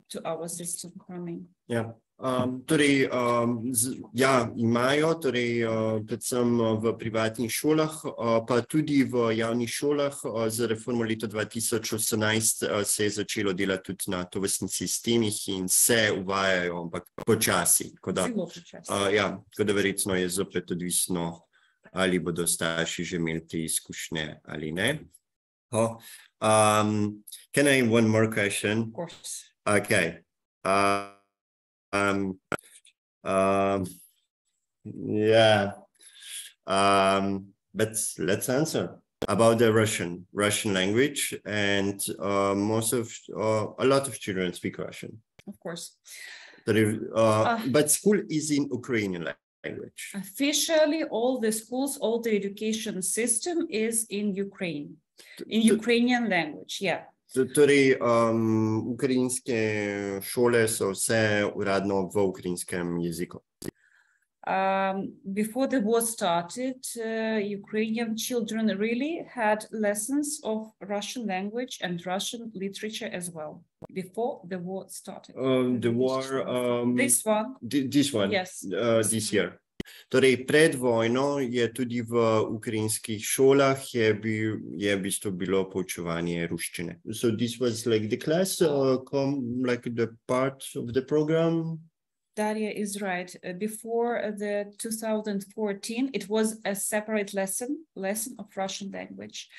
to our system coming. Yeah. Torej, imajo, torej, predvsem v privatnih šolah, pa tudi v javnih šolah. Z reformo leta 2018 se je začelo delati tudi na tovrstnih sistemih in se uvajajo, ampak počasi. Zelo počasi. Tako da verjetno je zopet odvisno, ali bodo starši že imeli te izkušnje ali ne. Can I one more question? Of course. Okay. But let's answer about the Russian language, and a lot of children speak Russian. Of course. But school is in Ukrainian language. Officially, all the schools, all the education system is in Ukraine, in Ukrainian language, yeah. Torej, ukrajinske šole so vse uradno v ukrajinskem jeziku. Before the war started, Ukrainian children really had lessons of Russian language and Russian literature as well. Before the war started. The war. This one. This one. Yes. This year. Torej, pred vojno je tudi v ukrajinskih šolah je v bistvu bilo poučevanje ruščine. So this was like the class, like the part of the program? Daria is right. Before the 2014, it was a separate lesson of Russian language.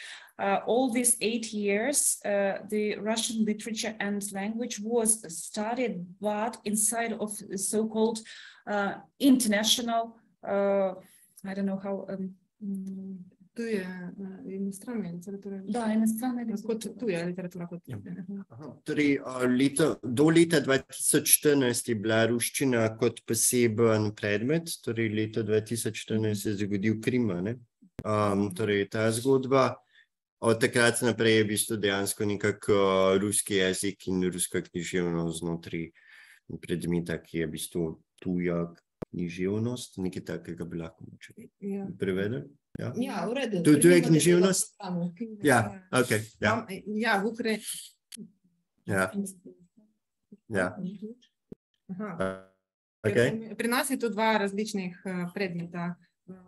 All these 8 years, the Russian literature and language was studied, but inside of the so-called international, I don't know how. Иностранная литература. Да, иностранная литература. Torej, do leta 2014 je bila ruščina kot poseben predmet, torej leta 2014 se je zgodil Krim, ne? Torej, ta zgodba. Od takrat naprej je v bistvu dejansko nekako ruski jezik in ruska književnost znotraj predmeta, ki je v bistvu tuja književnost, nekaj takega bi lahko prevedel. Ja, v redu. To je književnost? Ja, ok. Ja, v Ukrajini. Ja. Pri nas je to dva različnih predmeta.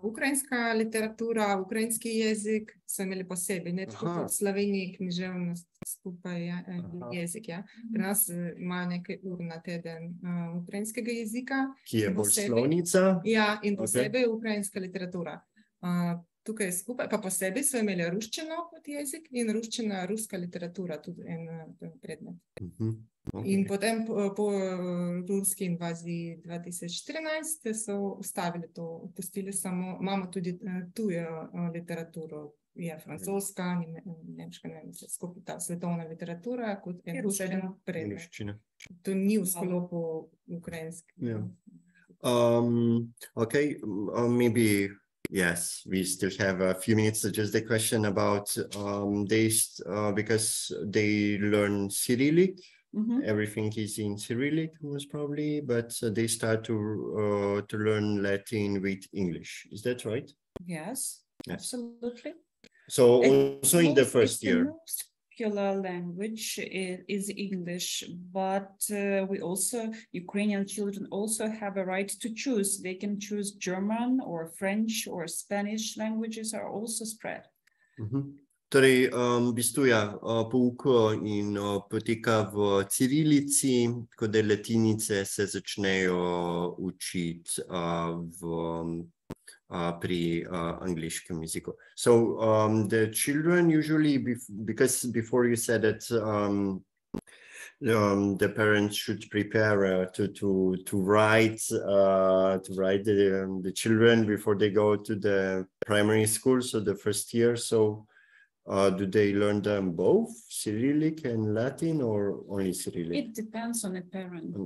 Ukrajinska literatura, ukrajinski jezik so imeli posebej, ne tako v Sloveniji književnost skupaj jezik. Ja. Pri nas imajo nekaj ur na teden ukrajinskega jezika. Ki je bolj slovnica. Ja, in posebej ukrajinska literatura. Tukaj skupaj, pa posebej so imeli ruščino kot jezik in ruščina, ruska literatura, tudi en predmet. In potem po ruski invaziji 2014 so ustavili to, pustili samo, imamo tudi tujo literaturo, je francoska, nemška, skupaj ta svetovna literatura kot en ruščen predmet. To ni v sklopu ukrajinski. Okay, maybe yes, we still have a few minutes to just the question about this, because they learn Cyrillic. Everything is in Cyrillic most probably, but they start to learn Latin with English. Is that right? Yes, absolutely. So also in the first year. The most popular language is English, but we also, Ukrainian children also have a right to choose. They can choose German or French or Spanish languages are also spread. Torej, v bistvu pouk in poteka v cirilici, tako da latinice se začnejo učiti pri angliškem jeziku. So the children usually, because before you said that the parents should prepare to write the children before they go to the primary school, so the first year. So do they learn them both, Cyrillic and Latin, or only Cyrillic? It depends on the parent.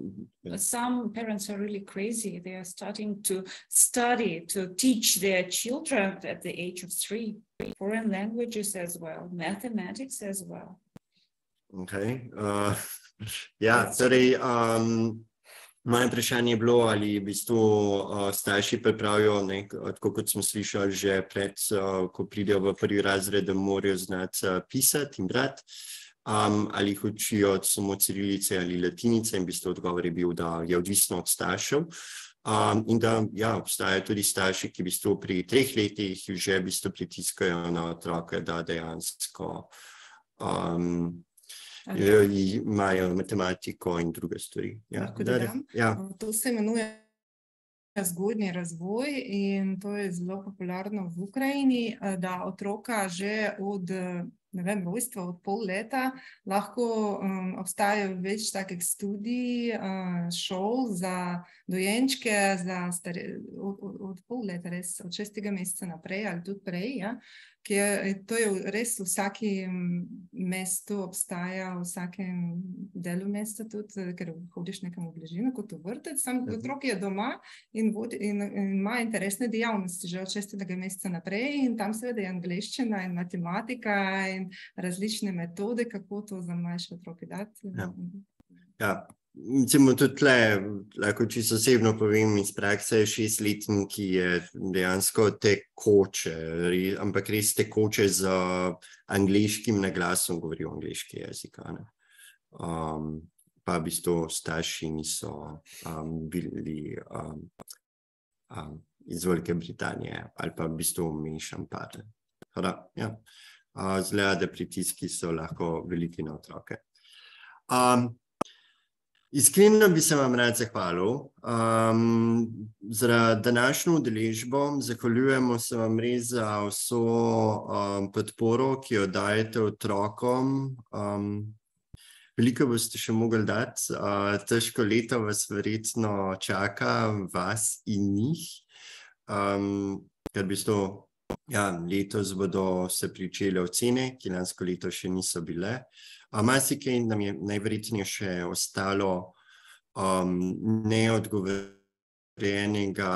Yeah. Some parents are really crazy. They are starting to study, to teach their children at the age of 3, foreign languages as well, mathematics as well. Okay. Torej, moje vprašanje je bilo, ali v bistvu starši pripravijo, tako kot smo slišali že pred, ko pridejo v prvi razred, da morajo znati pisati in brati, ali jih učijo samo cirilice ali latinice, in v bistvu odgovor je bil, da je odvisno od staršev. In da obstajajo tudi starši, ki v bistvu pri 3 letih že v bistvu pritiskajo na otroke, da dejansko imajo matematiko in druge stvari. To se imenuje zgodnji razvoj in to je zelo popularno v Ukrajini, da otroka že od rojstva, od pol leta lahko obstajajo več takih študij, šol za dojenčke, od pol leta, res od 6. meseca naprej ali tudi prej, to je res v vsakem mestu obstaja, v vsakem delu mesta tudi, ker hodiš nekam v bližino, kot v vrtec, sam otrok je doma in ima interesne dejavnosti že od 6. meseca naprej in tam seveda je angleščina in matematika in različne metode, kako to za mlajše otroke dati. Recimo tudi tle, lahko čisto osebno povem iz prakse, 6-letnik, ki je dejansko tekoče, ampak res tekoče z angleškim naglasom govori angleški jezik. Pa v bistvu starši niso bili iz Velike Britanije ali pa v bistvu mešan par. Zgleda, da pritiski so lahko veliki na otroke. Iskreno bi se vam rad zahvalil za današnjo udeležbo. Zahvaljujemo se vam res za vso podporo, ki jo dajete otrokom. Veliko boste še mogli dati. Težko leto vas verjetno čaka, vas in njih. Ker v bistvu letos bodo se pričele ocene, ki lansko leto še niso bile. Marsikaj nam je najverjetneje še ostalo neodgovorjenega,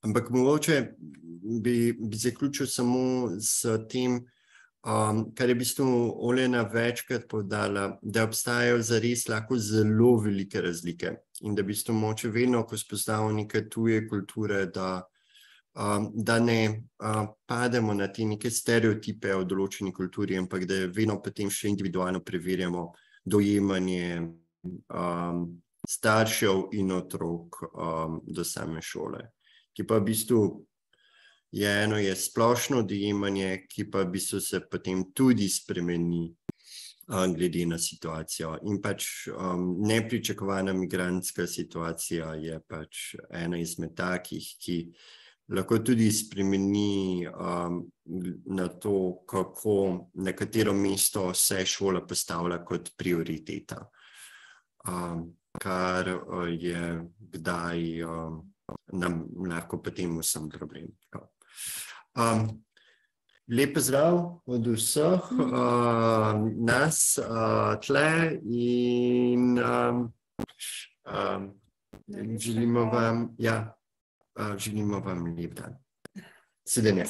ampak mogoče bi zaključil samo s tem, kar je v bistvu Olena večkrat poudarila, da obstajajo zares lahko zelo velike razlike in da v bistvu mogoče vedno, ko spoznamo neke tuje kulture, da ne pademo na te neke stereotipe o določeni kulturi, ampak da vedno potem še individualno preverjamo dojemanje staršev in otrok do same šole. Ki pa v bistvu eno je splošno dojemanje, ki pa v bistvu se potem tudi spremeni glede na situacijo. In pač nepričakovana migrantska situacija je pač ena izmed takih, ki lahko tudi spremeni na to, kako na katero mesto se šola postavlja kot prioriteta, kar je kdaj nam lahko potem vsem problem. Lep pozdrav od vseh nas tle in želimo vam, želimo vam lep dan. Svidenje.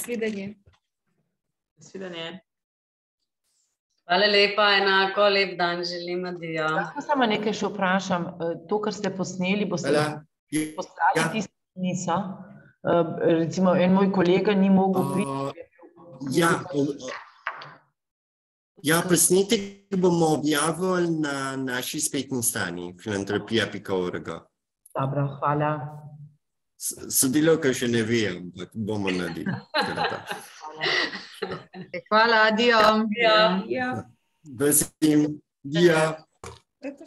Hvala lepa, enako lep dan želim, adijo. Lahko samo nekaj še vprašam, to, kar ste posneli, boste poslali tisti, ki niso? Recimo, en moj kolega ni mogel priti. Posnetek bomo objavili na naši spletni strani filantropija.org. Dobro, hvala. Sodelavka še ne ve, ampak bomo naredili. Hvala, adijo. Ja. Ja, Veselim. Ja. to je to.